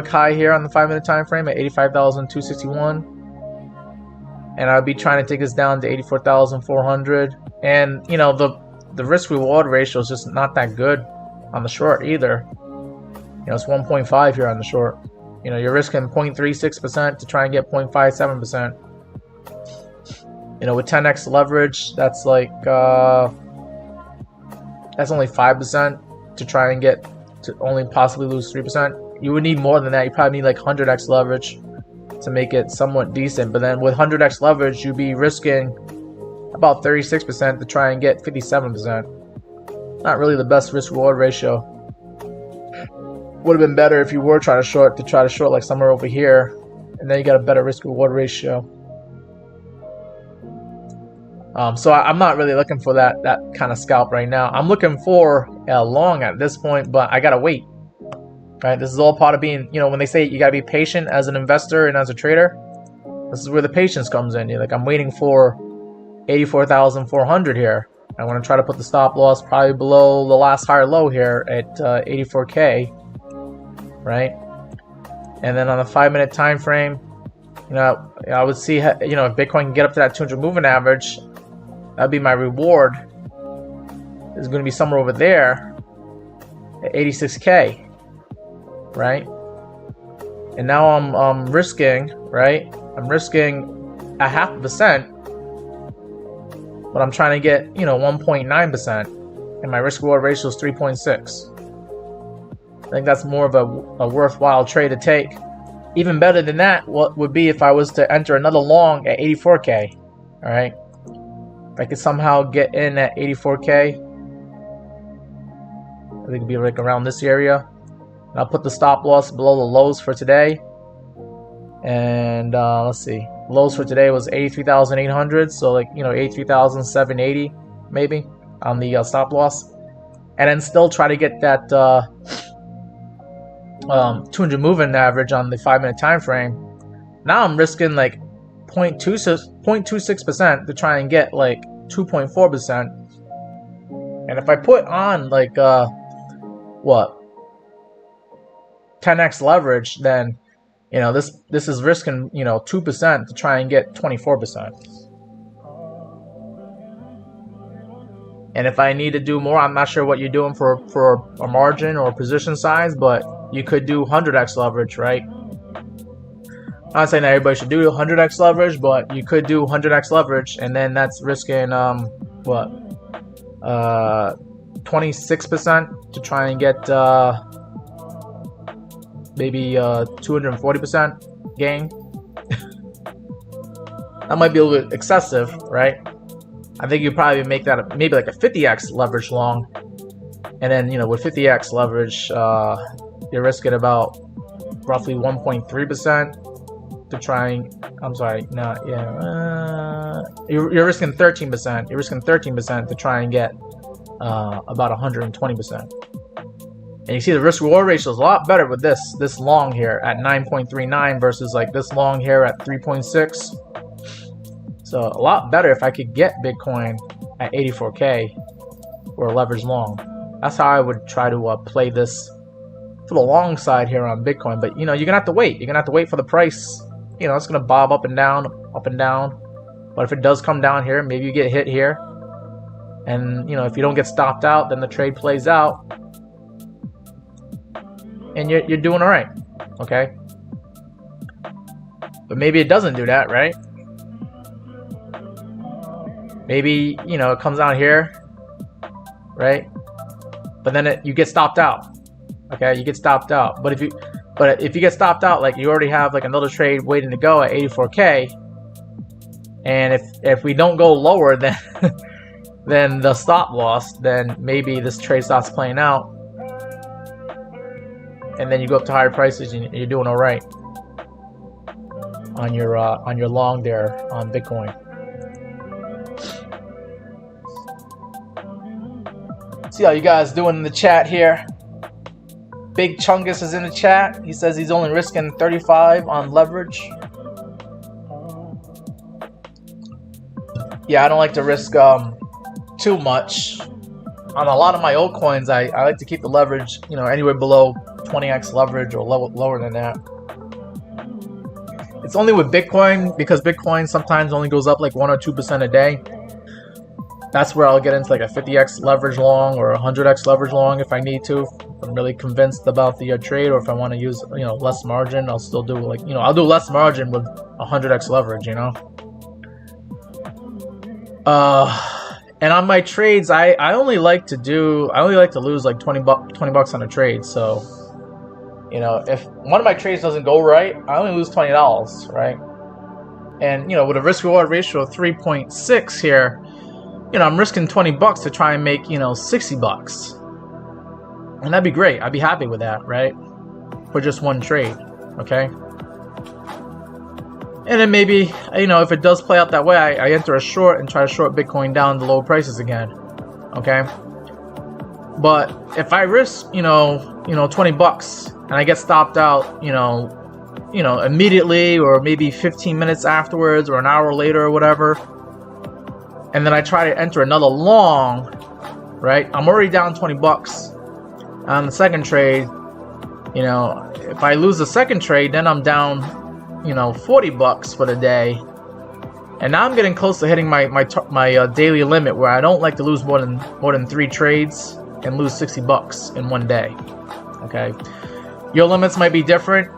high here on the 5-minute time frame at 85,261, and I'd be trying to take this down to 84,400. And you know, the risk reward ratio is just not that good on the short either. You know, it's 1.5 here on the short. You know, you're risking 0.36% to try and get 0.57%. You know, with 10x leverage, that's like that's only 5% to try and get to only possibly lose 3%. You would need more than that. You probably need like 100x leverage to make it somewhat decent. But then with 100x leverage, you'd be risking about 36% to try and get 57%. Not really the best risk reward ratio. Would have been better if you were trying to short like somewhere over here, and then you got a better risk reward ratio. So I'm not really looking for that kind of scalp right now. I'm looking for a long at this point, but I gotta wait. Right? This is all part of being, you know, when they say you gotta be patient as an investor and as a trader, this is where the patience comes in. You're like, I'm waiting for 84,400 here. I want to try to put the stop loss probably below the last higher low here at 84K. Right, and then on the 5-minute time frame, you know, I would see, you know, if Bitcoin can get up to that 200 moving average, that'd be my reward. Is going to be somewhere over there at 86K, right? And now I'm risking, right? I'm risking a 0.5%, but I'm trying to get, you know, 1.9%, and my risk reward ratio is 3.6. I think that's more of a worthwhile trade to take. Even better than that, what would be if I was to enter another long at 84K. All right, if I could somehow get in at 84K, I think it'd be like around this area. And I'll put the stop loss below the lows for today. And let's see, lows for today was 83,800, so like, you know, 83,780 maybe on the stop loss, and then still try to get that 200 moving average on the 5-minute time frame. Now I'm risking like 0.26% to try and get like 2.4%. And if I put on like 10x leverage, then, you know, this is risking, you know, 2% to try and get 24%. And if I need to do more, I'm not sure what you're doing for a margin or position size, but you could do 100x leverage, right? I'm not saying that everybody should do 100x leverage, but you could do 100x leverage, and then that's risking 26% to try and get maybe 240% gain. That might be a little bit excessive, right? I think you probably make that maybe like a 50x leverage long, and then, you know, with 50x leverage, you're risking about roughly 1.3% to try and, you're risking 13%. You're risking 13% to try and get about 120%. And you see the risk reward ratio is a lot better with this long here at 9.39 versus like this long here at 3.6. So a lot better if I could get Bitcoin at 84K or leverage long. That's how I would try to play this for the long side here on Bitcoin. But you know, you're gonna have to wait. You're gonna have to wait for the price. You know, it's gonna bob up and down, up and down. But if it does come down here, maybe you get hit here. And you know, if you don't get stopped out, then the trade plays out. And you're doing all right, okay? But maybe it doesn't do that, right? Maybe, you know, it comes out here, right? But then you get stopped out, okay? You get stopped out. But if you get stopped out, like you already have like another trade waiting to go at 84K, and if we don't go lower than than the stop loss, then maybe this trade starts playing out. And then you go up to higher prices and you're doing all right on your long there on Bitcoin. See how you guys doing in the chat here. Big Chungus is in the chat. He says he's only risking 35 on leverage. Yeah, I don't like to risk too much. On a lot of my altcoins, I like to keep the leverage, you know, anywhere below 20x leverage or lower than that. It's only with Bitcoin, because Bitcoin sometimes only goes up like 1 or 2% a day. That's where I'll get into like a 50x leverage long or a 100x leverage long if I need to. If I'm really convinced about the trade, or if I want to use, you know, less margin, I'll still do like, you know, I'll do less margin with 100x leverage, you know. And on my trades, I only like to lose like 20 bucks on a trade. So, you know, if one of my trades doesn't go right, I only lose $20, right? And you know, with a risk reward ratio of 3.6 here, you know, I'm risking 20 bucks to try and make, you know, 60 bucks. And that'd be great. I'd be happy with that, right? For just one trade, okay? And then maybe, you know, if it does play out that way, I enter a short and try to short Bitcoin down to low prices again, okay? But if I risk, you know, 20 bucks and I get stopped out, you know, immediately, or maybe 15 minutes afterwards or an hour later or whatever, and then I try to enter another long, right? I'm already down 20 bucks on the second trade. You know, if I lose the second trade, then I'm down, you know, 40 bucks for the day. And now I'm getting close to hitting my daily limit, where I don't like to lose more than 3 trades and lose 60 bucks in one day. Okay, your limits might be different.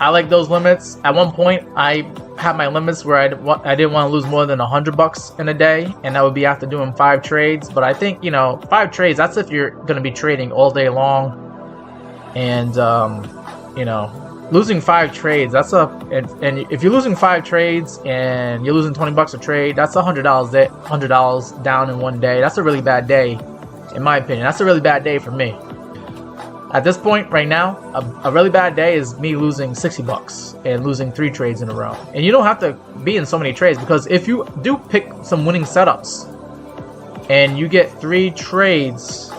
I like those limits. At one point, I had my limits where I didn't want to lose more than 100 bucks in a day, and that would be after doing 5 trades. But I think, you know, 5 trades, that's if you're going to be trading all day long. And you know, losing 5 trades, that's and if you're losing 5 trades and you're losing 20 bucks a trade, that's $100 down in one day. That's a really bad day, in my opinion. That's a really bad day for me. At this point right now, a really bad day is me losing 60 bucks and losing 3 trades in a row. And you don't have to be in so many trades, because if you do pick some winning setups and you get 3 trades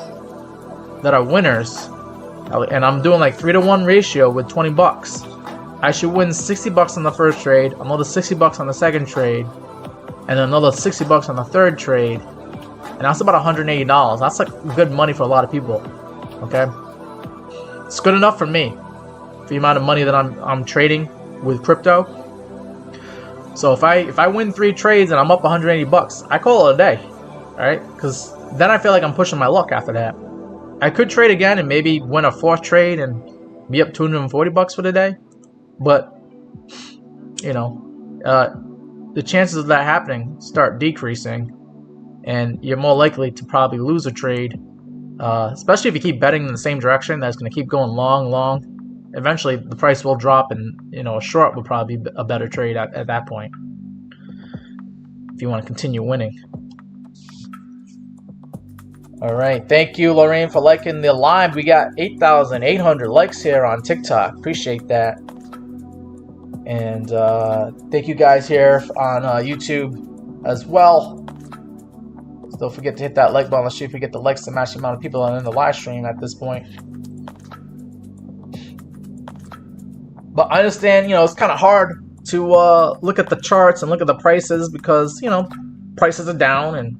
that are winners, and I'm doing like 3-to-1 ratio with 20 bucks, I should win 60 bucks on the first trade, another 60 bucks on the second trade, and another 60 bucks on the third trade. And that's about $180. That's like good money for a lot of people. Okay, it's good enough for me, for the amount of money that I'm trading with crypto. So if I win 3 trades and I'm up 180 bucks, I call it a day. All right, because then I feel like I'm pushing my luck after that. I could trade again and maybe win a 4th trade and be up 240 bucks for the day. But, you know, the chances of that happening start decreasing, and you're more likely to probably lose a trade, especially if you keep betting in the same direction. That's going to keep going long. Eventually, the price will drop, and, you know, a short will probably be a better trade at that point, if you want to continue winning. All right, thank you, Lorraine, for liking the live. We got 8,800 likes here on TikTok. Appreciate that. And thank you guys here on YouTube as well. Don't forget to hit that like button. Let's see if we get the likes to match the amount of people that are in the live stream at this point. But I understand, you know, it's kind of hard to look at the charts and look at the prices because, you know, prices are down and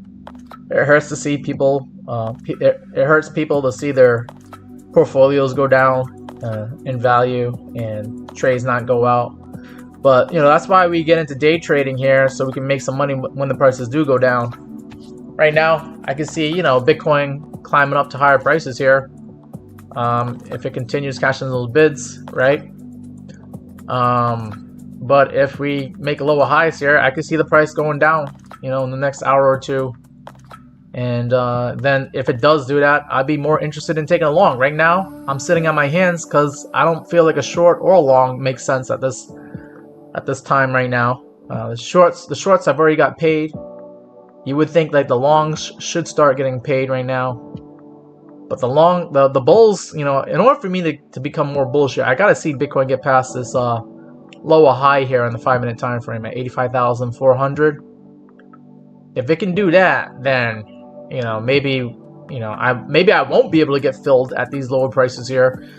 it hurts to see people, it hurts people to see their portfolios go down in value and trades not go out. But, you know, that's why we get into day trading here, so we can make some money when the prices do go down. Right now, I can see, you know, Bitcoin climbing up to higher prices here. If it continues cashing those bids, right? But if we make lower highs here, I can see the price going down, you know, in the next hour or two. And then if it does do that, I'd be more interested in taking a long. Right now, I'm sitting on my hands because I don't feel like a short or a long makes sense at this time right now. The shorts have already got paid. You would think like the longs should start getting paid right now, but the bulls, you know, in order for me to become more bullish, I gotta see Bitcoin get past this lower high here in the 5-minute time frame at 85,400. If it can do that, then, you know, maybe, you know, I won't be able to get filled at these lower prices here,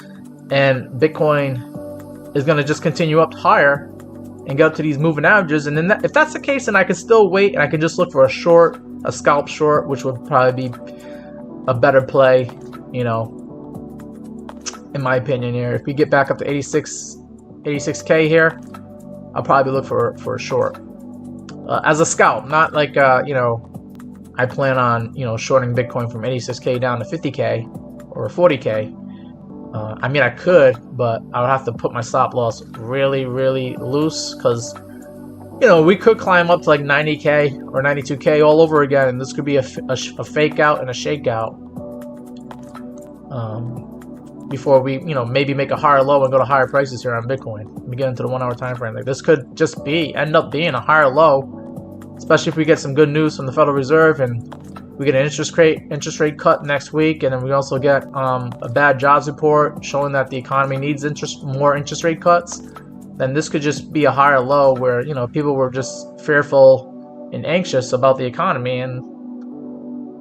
and Bitcoin is gonna just continue up higher and get up to these moving averages. And then if that's the case, then I can still wait and I can just look for a short, a scalp short, which would probably be a better play, you know, in my opinion here. If we get back up to 86K here, I'll probably look for a short as a scalp, not like you know, I plan on, you know, shorting Bitcoin from 86K down to 50K or 40K. I mean, I could, but I would have to put my stop loss really, really loose because, you know, we could climb up to like 90K or 92K all over again, and this could be a fake out and a shakeout before we, you know, maybe make a higher low and go to higher prices here on Bitcoin. Let me get into the 1 hour time frame. Like, this could just end up being a higher low, especially if we get some good news from the Federal Reserve and we get an interest rate cut next week, and then we also get a bad jobs report showing that the economy needs more interest rate cuts. Then this could just be a higher low where, you know, people were just fearful and anxious about the economy, and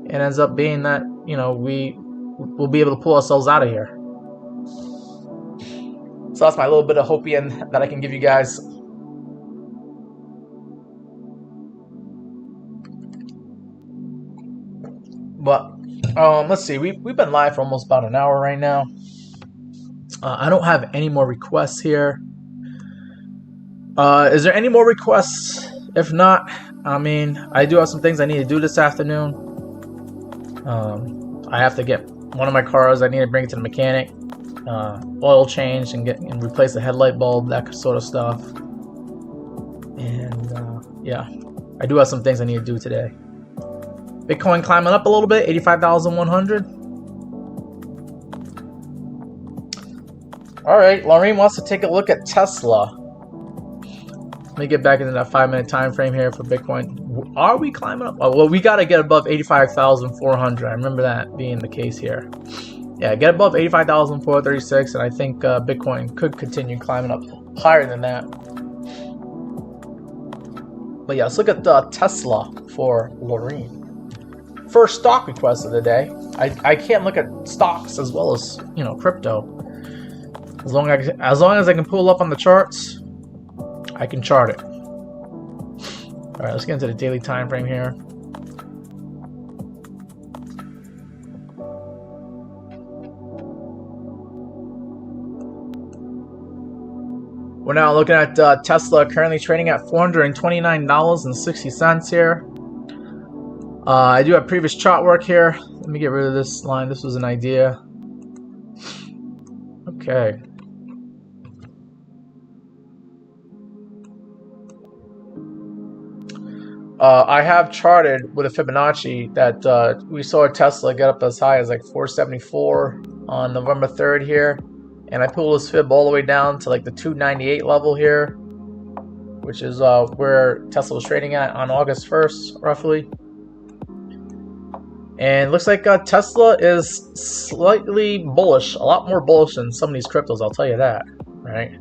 it ends up being that, you know, we'll be able to pull ourselves out of here. So that's my little bit of hopium that I can give you guys. But let's see, we've been live for almost about an hour right now. I don't have any more requests here. Is there any more requests? If not, I mean, I do have some things I need to do this afternoon. I have to get one of my cars. I need to bring it to the mechanic, oil change, and replace the headlight bulb, that sort of stuff. And yeah, I do have some things I need to do today. Bitcoin climbing up a little bit, 85,100. All right, Lorraine wants to take a look at Tesla. Let me get back into that 5-minute time frame here for Bitcoin. Are we climbing up? Oh, well, we got to get above 85,400. I remember that being the case here. Yeah, get above 85,436, and I think Bitcoin could continue climbing up higher than that. But yeah, let's look at Tesla for Lorraine. First stock request of the day. I can't look at stocks as well as, you know, crypto. As long as I can pull up on the charts, I can chart it. All right, let's get into the daily time frame here. We're now looking at Tesla currently trading at $429.60 here. I do have previous chart work here. Let me get rid of this line. This was an idea. Okay. I have charted with a Fibonacci that we saw Tesla get up as high as like 474 on November 3rd here. And I pulled this fib all the way down to like the 298 level here, which is where Tesla was trading at on August 1st, roughly. And it looks like Tesla is slightly bullish, a lot more bullish than some of these cryptos, I'll tell you that, right?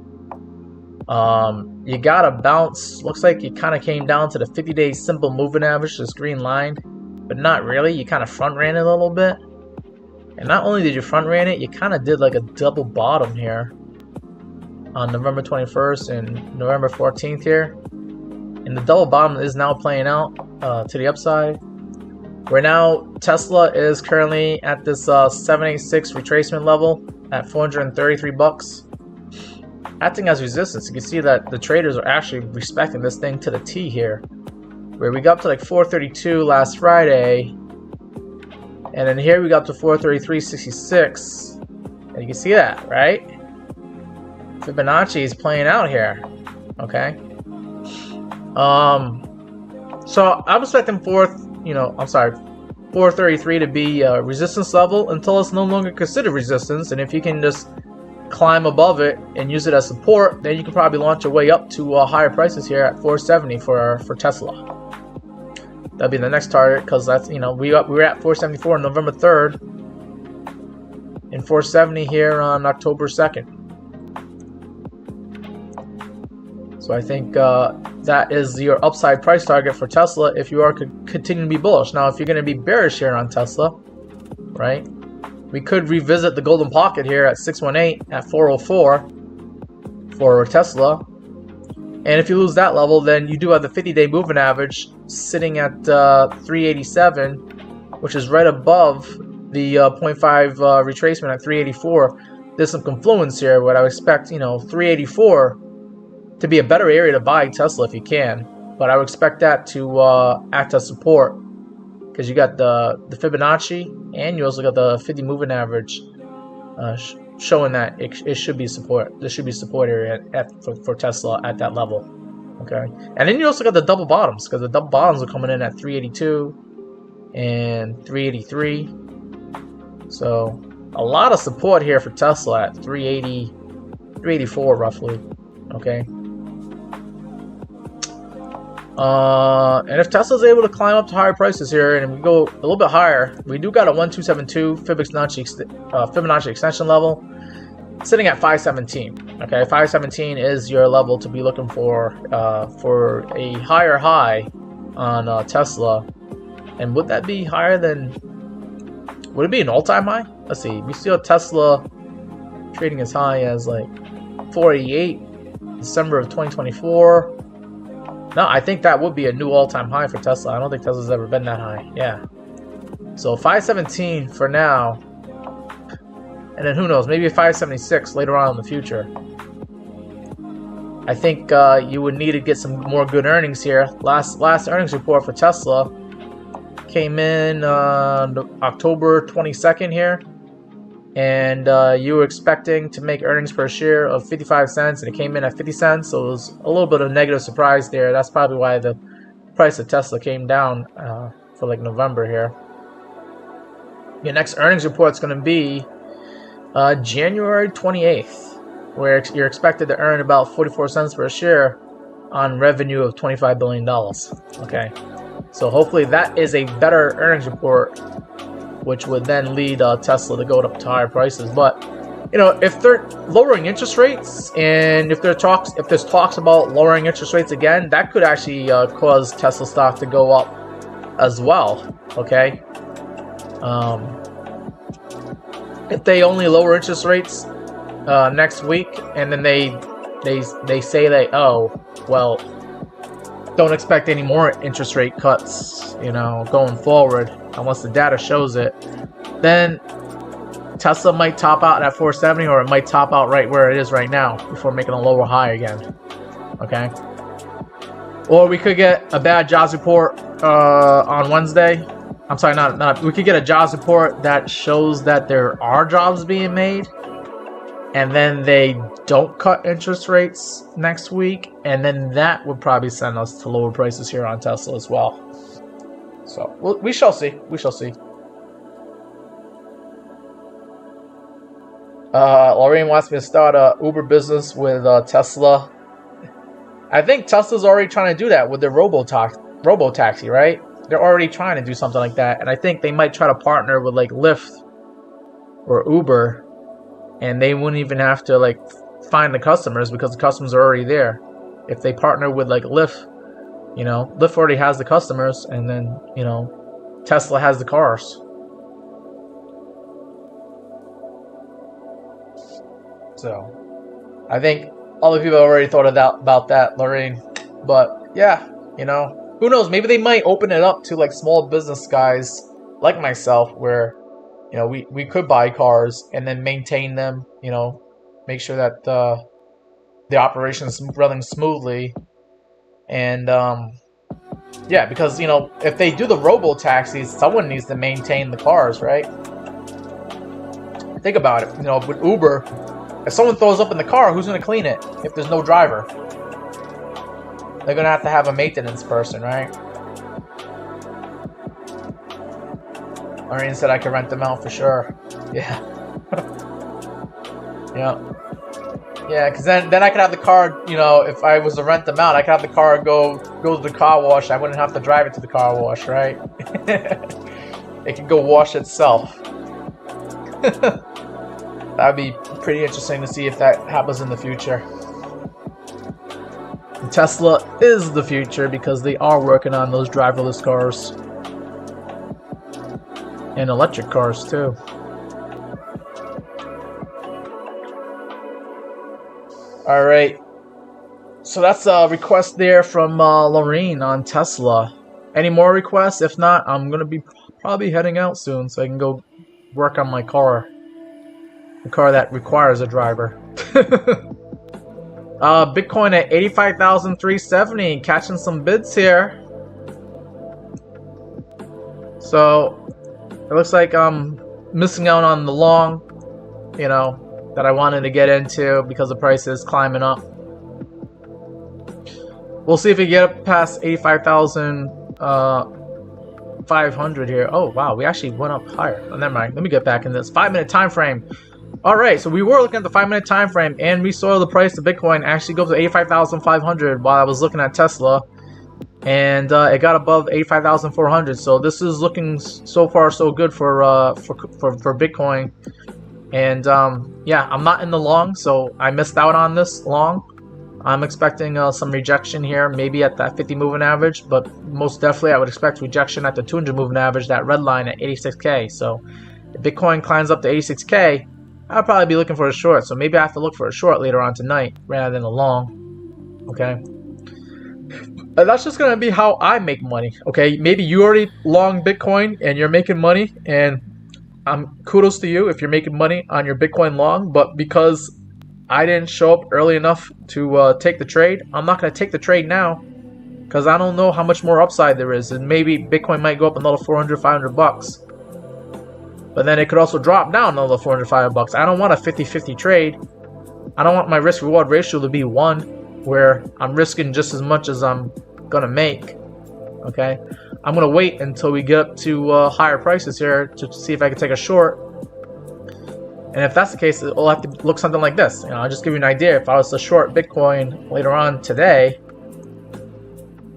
You got a bounce. Looks like you kind of came down to the 50-day simple moving average, this green line, but not really. You kind of front ran it a little bit. And not only did you front ran it, you kind of did like a double bottom here. on November 21st and November 14th here. And the double bottom is now playing out to the upside. Right now, Tesla is currently at this 786 retracement level at 433 bucks, acting as resistance. You can see that the traders are actually respecting this thing to the T here, where we got up to like 432 last Friday, and then here we got to 433.66, and you can see that, right? Fibonacci is playing out here, okay? So I'm expecting 433 to be resistance level until it's no longer considered resistance, and if you can just climb above it and use it as support, then you can probably launch your way up to higher prices here at 470 for Tesla. That'll be the next target, because that's, we were at 474 on November 3rd and 470 here on October 2nd. So I think that is your upside price target for Tesla if you are continuing to be bullish. Now, if you're going to be bearish here on Tesla, right, we could revisit the golden pocket here at 618 at 404 for Tesla. And if you lose that level, then you do have the 50-day moving average sitting at 387, which is right above the 0.5 retracement at 384. There's some confluence here, what I would expect, 384 to be a better area to buy Tesla if you can, but I would expect that to act as support, because you got the Fibonacci and you also got the 50 moving average showing that it should be support. This should be support area for Tesla at that level, okay? And then you also got the double bottoms, because the double bottoms are coming in at 382 and 383. So a lot of support here for Tesla at 380, 384 roughly, okay? And if Tesla's able to climb up to higher prices here, and we go a little bit higher, we do got a 1272 Fibonacci extension level sitting at 517. Okay, 517 is your level to be looking for a higher high on Tesla. And would that be higher than? Would it be an all-time high? Let's see. We see a Tesla trading as high as like 488 December of 2024. No, I think that would be a new all-time high for Tesla. I don't think Tesla's ever been that high. Yeah. So 517 for now. And then who knows? Maybe 576 later on in the future. I think you would need to get some more good earnings here. Last earnings report for Tesla came in October 22nd here. And you were expecting to make earnings per share of 55 cents, and it came in at 50 cents, so it was a little bit of negative surprise there. That's probably why the price of Tesla came down for like November here. Your next earnings report is going to be January 28th, where you're expected to earn about 44 cents per share on revenue of $25 billion. Okay, so hopefully that is a better earnings report, which would then lead Tesla to go up to higher prices. But if they're lowering interest rates, and if there's talks about lowering interest rates again, that could actually cause Tesla stock to go up as well. Okay, if they only lower interest rates next week, and then they say that, oh well, don't expect any more interest rate cuts, going forward, unless the data shows it, then Tesla might top out at 470, or it might top out right where it is right now before making a lower high again. Okay, or we could get a bad jobs report on Wednesday. I'm sorry, not. We could get a jobs report that shows that there are jobs being made, and then they don't cut interest rates next week, and then that would probably send us to lower prices here on Tesla as well. So we shall see. We shall see. Lorraine wants me to start a Uber business with Tesla. I think Tesla's already trying to do that with their robo-taxi, right? They're already trying to do something like that, and I think they might try to partner with like Lyft or Uber, and they wouldn't even have to like find the customers, because the customers are already there. If they partner with like Lyft, Lyft already has the customers, and then Tesla has the cars. So I think Other people already thought about that, Lorraine. But yeah, you know, who knows? Maybe they might open it up to like small business guys like myself, where you know we could buy cars and then maintain them. You know, make sure that the operation is running smoothly, and yeah, because you know if they do the robo taxis, someone needs to maintain the cars, right? Think about it. You know, with Uber, if someone throws up in the car, who's going to clean it if there's no driver? They're going to have a maintenance person, right? Lorraine said I could rent them out for sure. Yeah. Yeah. Yeah, because then I could have the car, you know, if I was to rent them out, I could have the car go to the car wash. I wouldn't have to drive it to the car wash, right? It could go wash itself. That would be pretty interesting to see if that happens in the future. Tesla is the future because they are working on those driverless cars. And electric cars too. Alright. So that's a request there from Lorraine on Tesla. Any more requests? If not, I'm going to be probably heading out soon so I can go work on my car. The car that requires a driver. Bitcoin at 85,370, catching some bids here. So it looks like I'm missing out on the long, you know, that I wanted to get into because the price is climbing up. We'll see if we get up past 85,500 here. Oh wow, we actually went up higher. Oh, never mind. Let me get back in this 5-minute time frame. Alright, so we were looking at the 5-minute time frame, and we saw the price of Bitcoin actually go to 85,500 while I was looking at Tesla, and it got above 85,400. So this is looking so far so good for Bitcoin. And yeah, I'm not in the long, so I missed out on this long. I'm expecting some rejection here, maybe at that 50 moving average, but most definitely I would expect rejection at the 200 moving average, that red line at 86K. So if Bitcoin climbs up to 86K, I'll probably be looking for a short, so maybe I have to look for a short later on tonight rather than a long. Okay, that's just gonna be how I make money. Okay, maybe you already long Bitcoin and you're making money, and kudos to you if you're making money on your Bitcoin long. But because I didn't show up early enough to take the trade, I'm not gonna take the trade now because I don't know how much more upside there is, and maybe Bitcoin might go up another 400, 500 bucks. But then it could also drop down another 400, 500 bucks. I don't want a 50-50 trade. I don't want my risk-reward ratio to be 1, where I'm risking just as much as I'm gonna make. Okay, I'm gonna wait until we get up to higher prices here to see if I can take a short. And if that's the case, it'll have to look something like this. You know, I'll just give you an idea. If I was to short Bitcoin later on today,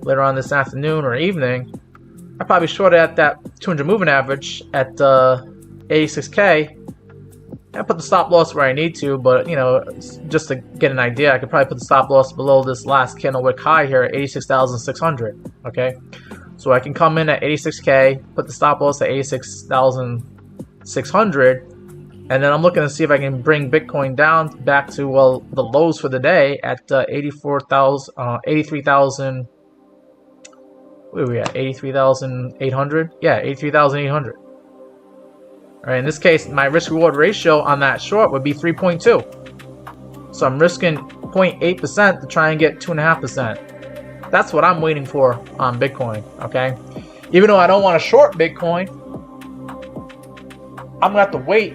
later on this afternoon or evening, I'd probably short it at that 200 moving average at 86K. I put the stop loss where I need to, but you know, just to get an idea, I could probably put the stop loss below this last candle wick high here at 86,600. Okay, so I can come in at 86K, put the stop loss at 86,600, and then I'm looking to see if I can bring Bitcoin down back to, well, the lows for the day at 83,000. Where are we at? 83,800? Yeah, 83,800. Alright, in this case, my risk-reward ratio on that short would be 3.2. So I'm risking 0.8% to try and get 2.5%. That's what I'm waiting for on Bitcoin, okay? Even though I don't want to short Bitcoin, I'm going to have to wait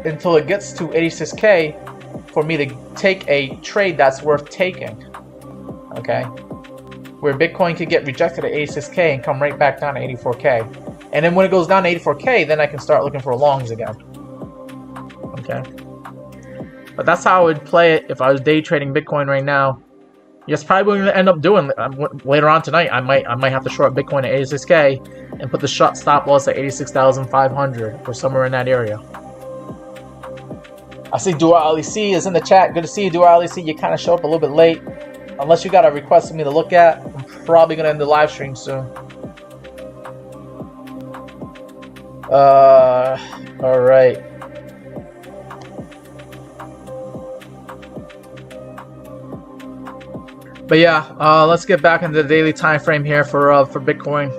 until it gets to 86K for me to take a trade that's worth taking, okay? Where Bitcoin could get rejected at 86K and come right back down to 84K. And then when it goes down to 84K, then I can start looking for longs again. Okay. But that's how I would play it if I was day trading Bitcoin right now. Yes, probably going to end up doing later on tonight. I might have to short Bitcoin at 86K and put the stop loss at 86,500 or somewhere in that area. I see Dual LEC is in the chat. Good to see you, Dual LEC. You kind of show up a little bit late. Unless you got a request for me to look at, I'm probably going to end the live stream soon. Alright. But yeah, let's get back into the daily time frame here for Bitcoin.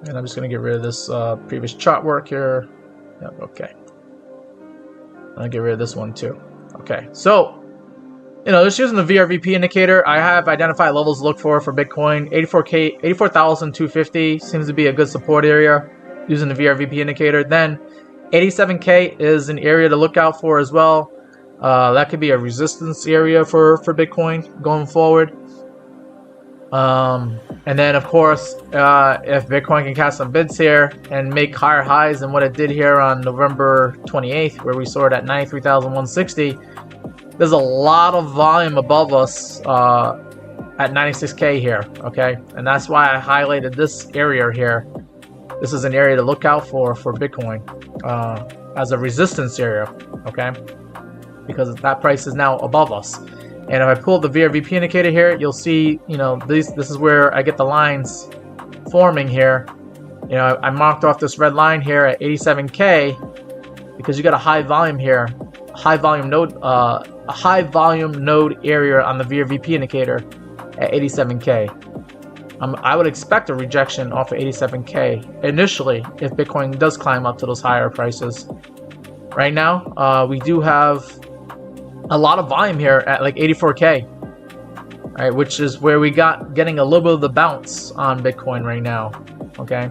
And I'm just gonna get rid of this previous chart work here. Yep, okay. I'll get rid of this one too. Okay, so just using the VRVP indicator, I have identified levels to look for Bitcoin. 84,250 seems to be a good support area using the VRVP indicator. Then 87K is an area to look out for as well. That could be a resistance area for Bitcoin going forward. And then, of course, if Bitcoin can catch some bids here and make higher highs than what it did here on November 28th, where we saw it at 93,160, there's a lot of volume above us at 96K here, okay? And that's why I highlighted this area here. This is an area to look out for Bitcoin as a resistance area, okay? Because that price is now above us. And if I pull up the VRVP indicator here, you'll see, this is where I get the lines forming here. I marked off this red line here at 87K because you got a high volume here, a high volume node area on the VRVP indicator at 87K. I would expect a rejection off of 87K initially if Bitcoin does climb up to those higher prices. Right now, we do have a lot of volume here at like 84K, right, which is where we getting a little bit of the bounce on Bitcoin right now, okay?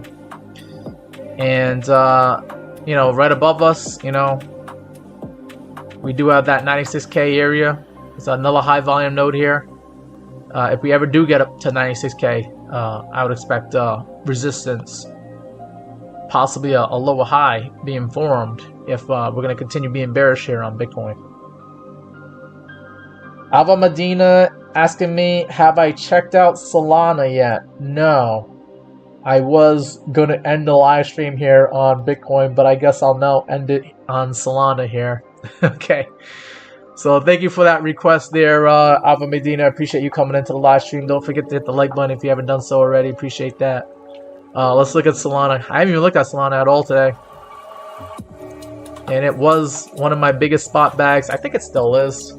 And right above us, we do have that 96K area. It's another high volume node here. If we ever do get up to 96K, I would expect resistance, possibly a lower high being formed if we're going to continue being bearish here on Bitcoin. Alva Medina asking me, have I checked out Solana yet? No. I was going to end the live stream here on Bitcoin, but I guess I'll now end it on Solana here. Okay. So thank you for that request there, Alva Medina. I appreciate you coming into the live stream. Don't forget to hit the like button if you haven't done so already. Appreciate that. Let's look at Solana. I haven't even looked at Solana at all today. And it was one of my biggest spot bags. I think it still is.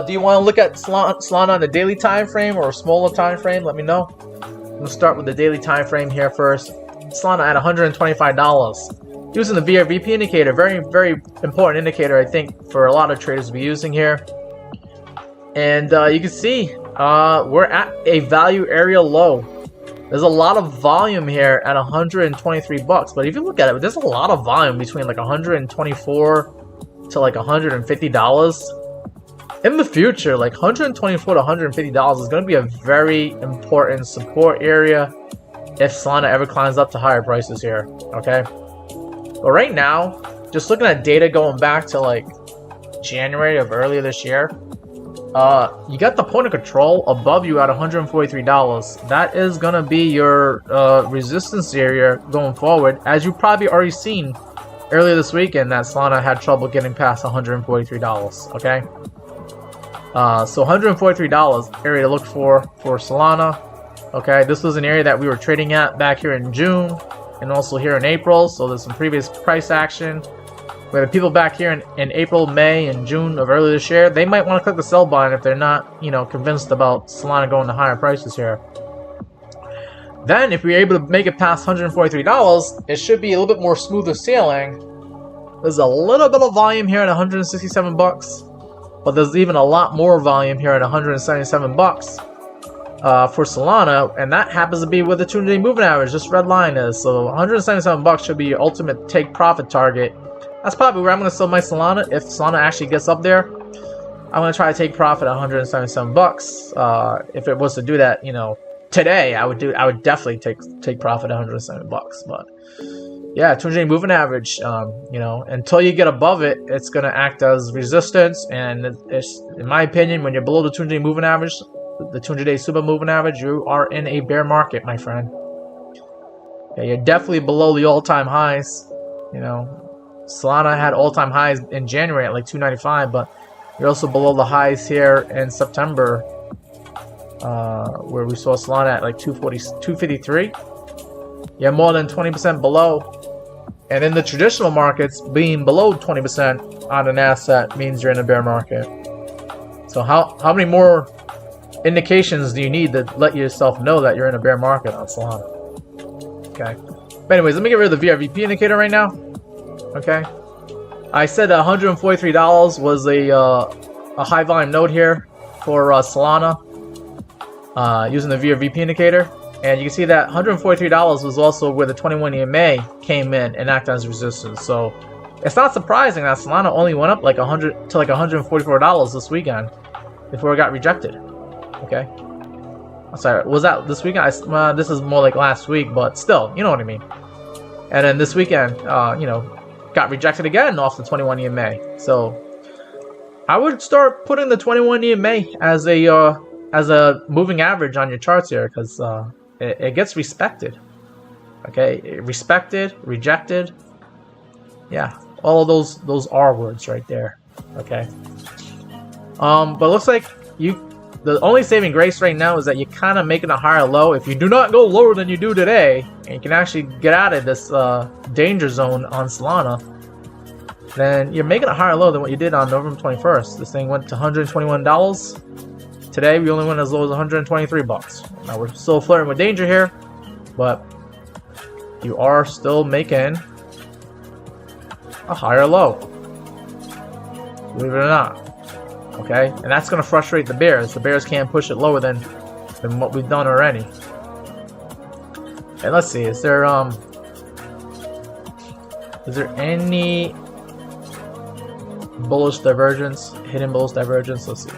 Do you want to look at Solana on the daily time frame or a smaller time frame? Let me know. We'll start with the daily time frame here first. Solana at $125. Using the VRVP indicator, very, very important indicator, I think, for a lot of traders to be using here. And you can see we're at a value area low. There's a lot of volume here at 123 bucks. But if you look at it, there's a lot of volume between like 124 to like $150. In the future, like 124 to $150 is going to be a very important support area if Solana ever climbs up to higher prices here, okay? But right now, just looking at data going back to like January of earlier this year, you got the point of control above you at $143. That is going to be your resistance area going forward, as you've probably already seen earlier this weekend that Solana had trouble getting past $143, okay? So $143 area to look for Solana. Okay, this was an area that we were trading at back here in June and also here in April. So there's some previous price action. We have people back here in April, May, and June of earlier this year. They might want to click the sell button if they're not, convinced about Solana going to higher prices here. Then, if we're able to make it past $143, it should be a little bit more smoother sailing. There's a little bit of volume here at 167 bucks. But there's even a lot more volume here at 177 bucks for Solana, and that happens to be where the 200-day moving average, this red line, is. So 177 bucks should be your ultimate take profit target. That's probably where I'm going to sell my Solana. If Solana actually gets up there, I'm going to try to take profit at 177 bucks. If it was to do that, today, I would definitely take profit at 170 bucks. But yeah, 200-day moving average, until you get above it, it's going to act as resistance. And it's, in my opinion, when you're below the 200-day moving average, the 200-day super moving average, you are in a bear market, my friend. Yeah, you're definitely below the all-time highs. Solana had all-time highs in January at like 295, but you're also below the highs here in September, where we saw Solana at like 253. You're more than 20% below. And in the traditional markets, being below 20% on an asset means you're in a bear market. So how many more indications do you need to let yourself know that you're in a bear market on Solana? Okay. But anyways, let me get rid of the VRVP indicator right now. Okay. I said $143 was a high volume node here for Solana using the VRVP indicator. And you can see that $143 was also where the 21 EMA came in and acted as resistance. So it's not surprising that Solana only went up like $144 this weekend before it got rejected. Okay. I'm sorry, was that this weekend? This is more like last week, but still, you know what I mean. And then this weekend, you know, got rejected again off the 21 EMA. So I would start putting the 21 EMA as a moving average on your charts here, because it gets respected. Okay, respected, rejected. Yeah, all of those R words right there. Okay. But it looks like the only saving grace right now is that you're kind of making a higher low. If you do not go lower than you do today, and you can actually get out of this danger zone on Solana, then you're making a higher low than what you did on November 21st. This thing went to $121. Today we only went as low as 123 bucks. Now we're still flirting with danger here, but you are still making a higher low, believe it or not. Okay, and that's going to frustrate the bears. The bears can't push it lower than what we've done already. And let's see, is there any bullish divergence, hidden bullish divergence? Let's see.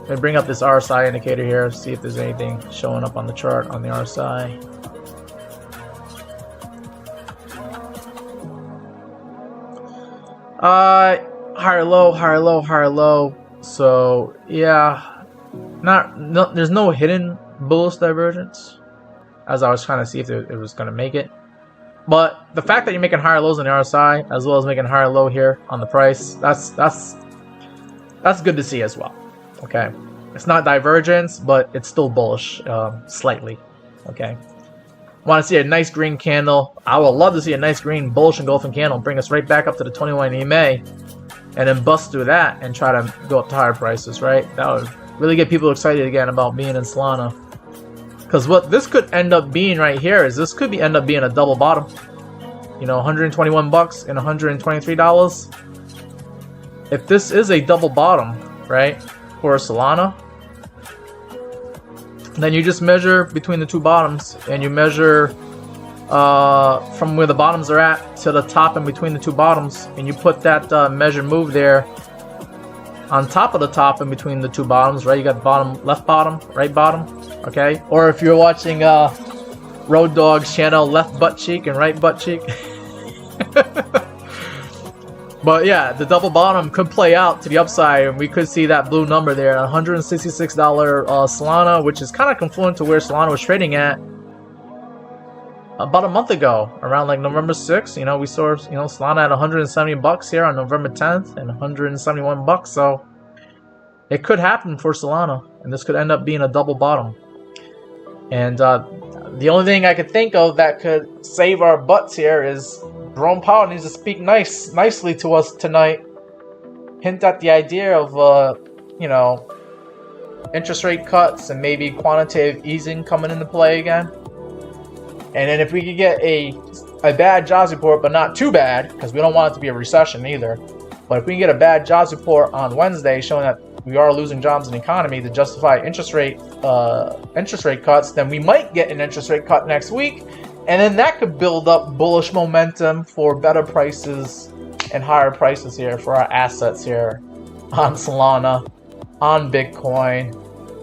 Let me bring up this RSI indicator here, see if there's anything showing up on the chart on the RSI. Higher low, higher low, higher low. So yeah, there's no hidden bullish divergence, as I was trying to see if it was going to make it. But the fact that you're making higher lows on the RSI as well as making higher low here on the price, that's good to see as well. Okay, it's not divergence, but it's still bullish, slightly. Okay, want to see a nice green candle? I would love to see a nice green bullish engulfing candle, bring us right back up to the 21 EMA, and then bust through that and try to go up to higher prices. Right, that would really get people excited again about being in Solana. Because what this could end up being right here is this could end up being a double bottom. You know, 121 bucks and $123. If this is a double bottom, right, for Solana, then you just measure between the two bottoms, and you measure from where the bottoms are at to the top in between the two bottoms, and you put that measure move there on top of the top in between the two bottoms, right? You got bottom, left bottom, right bottom, okay? Or if you're watching Road Dogg's channel, left butt cheek and right butt cheek. But yeah, the double bottom could play out to the upside, and we could see that blue number there, $166 Solana, which is kind of confluent to where Solana was trading at about a month ago, around like November 6th. You know, we saw, you know, Solana at 170 bucks here on November 10th and 171 bucks. So it could happen for Solana, and this could end up being a double bottom. And the only thing I could think of that could save our butts here is Jerome Powell needs to speak nicely to us tonight. Hint at the idea of, you know, interest rate cuts and maybe quantitative easing coming into play again. And then if we could get a bad jobs report, but not too bad, because we don't want it to be a recession either. But if we can get a bad jobs report on Wednesday showing that we are losing jobs in the economy to justify interest rate cuts, then we might get an interest rate cut next week. And then that could build up bullish momentum for better prices and higher prices here for our assets here on Solana, on Bitcoin,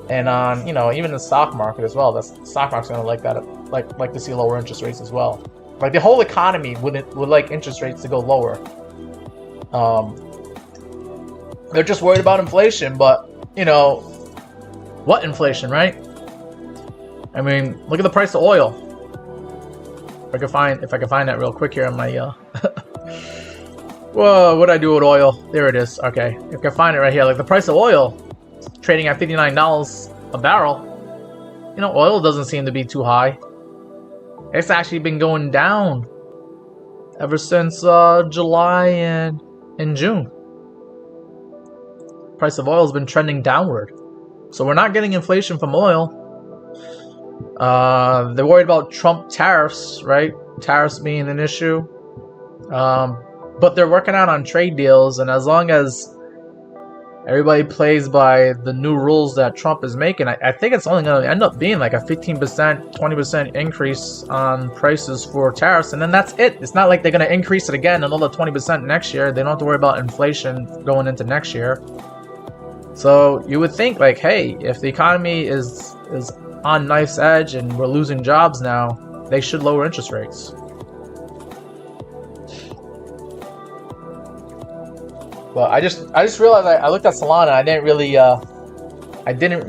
and on, you know, even the stock market as well. The stock market's gonna like that, like to see lower interest rates as well. Like the whole economy would like interest rates to go lower. They're just worried about inflation, but you know, what inflation, right? I mean, look at the price of oil. If I can find that real quick here on my whoa, what'd I do with oil? There it is. Okay, if I can find it right here, like the price of oil trading at $59 a barrel. You know, oil doesn't seem to be too high. It's actually been going down ever since July and June. Price of oil has been trending downward. So we're not getting inflation from oil. They're worried about Trump tariffs, right? Tariffs being an issue. But they're working out on trade deals, and as long as everybody plays by the new rules that Trump is making, I think it's only going to end up being like a 15%, 20% increase on prices for tariffs, and then that's it. It's not like they're going to increase it again another 20% next year. They don't have to worry about inflation going into next year. So you would think like, hey, if the economy is on knife's edge and we're losing jobs now, they should lower interest rates. But I just realized I looked at Solana. I didn't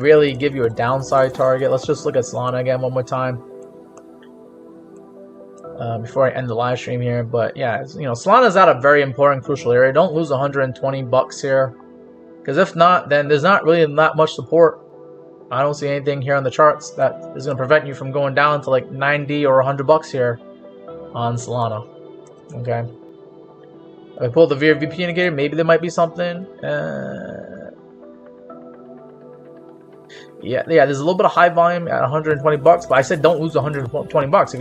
really give you a downside target. Let's just look at Solana again one more time before I end the live stream here. But yeah, Solana is at a very important, crucial area. Don't lose 120 bucks here, because if not, then there's not really that much support. I don't see anything here on the charts that is going to prevent you from going down to like 90 or 100 bucks here on Solana. Okay. If I pull the VP indicator, maybe there might be something. Yeah, there's a little bit of high volume at 120 bucks, but I said don't lose 120 bucks. If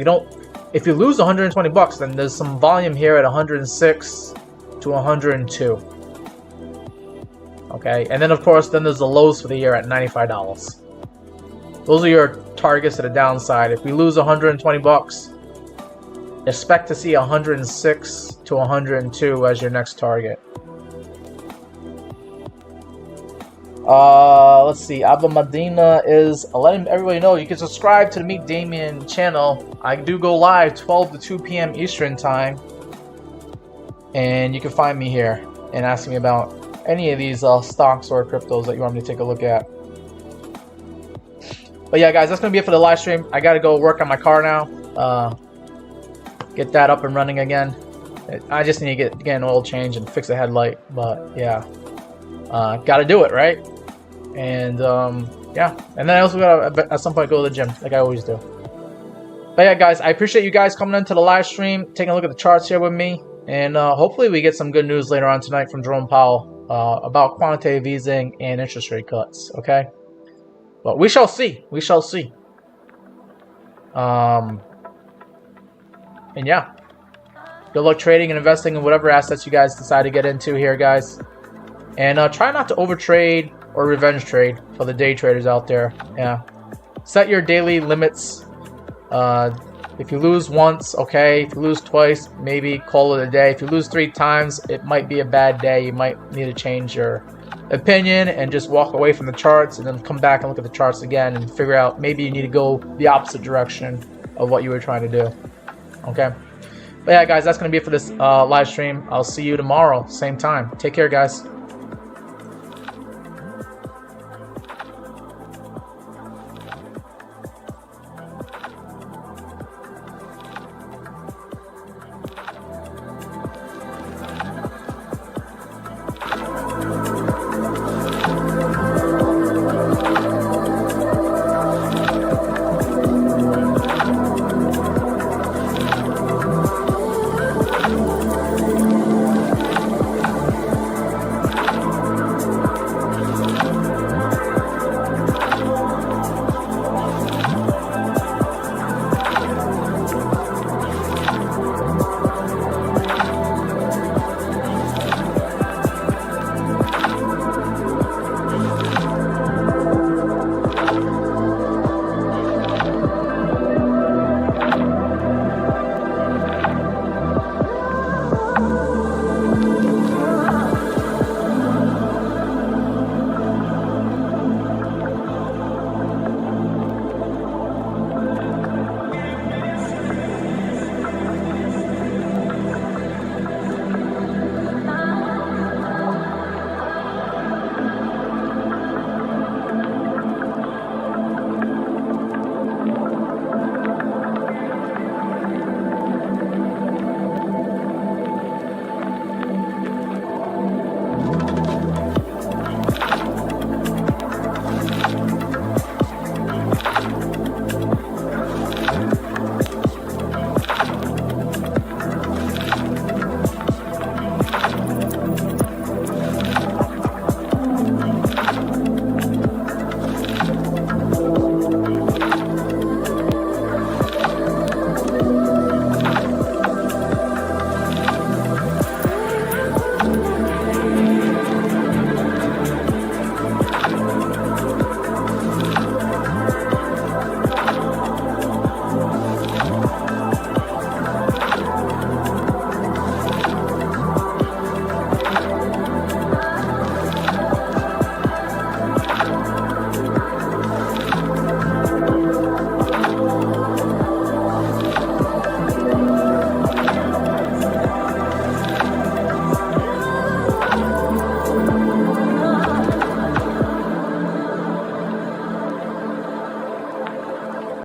you lose 120 bucks, then there's some volume here at 106 to 102. Okay, and then of course, then there's the lows for the year at $95. Those are your targets to the downside. If we lose 120 bucks, expect to see 106 to 102 as your next target. Let's see. Abba Medina is letting everybody know you can subscribe to the Meet Damien channel. I do go live 12 to 2 p.m. Eastern time, and you can find me here and ask me about any of these stocks or cryptos that you want me to take a look at. But yeah, guys, that's gonna be it for the live stream. I gotta go work on my car now. Get that up and running again. I just need to get an oil change and fix the headlight. But yeah, gotta do it, right? And yeah, and then I also gotta at some point go to the gym, like I always do. But yeah, guys, I appreciate you guys coming into the live stream, taking a look at the charts here with me, and hopefully we get some good news later on tonight from Jerome Powell about quantitative easing and interest rate cuts. Okay, but we shall see. We shall see. And yeah, good luck trading and investing in whatever assets you guys decide to get into here, guys. And try not to overtrade or revenge trade for the day traders out there. Yeah, set your daily limits. If you lose once, okay. If you lose twice, maybe call it a day. If you lose 3 times, it might be a bad day. You might need to change your opinion and just walk away from the charts, and then come back and look at the charts again and figure out maybe you need to go the opposite direction of what you were trying to do. Okay, but yeah, guys, that's gonna be it for this live stream. I'll see you tomorrow, same time. Take care, guys.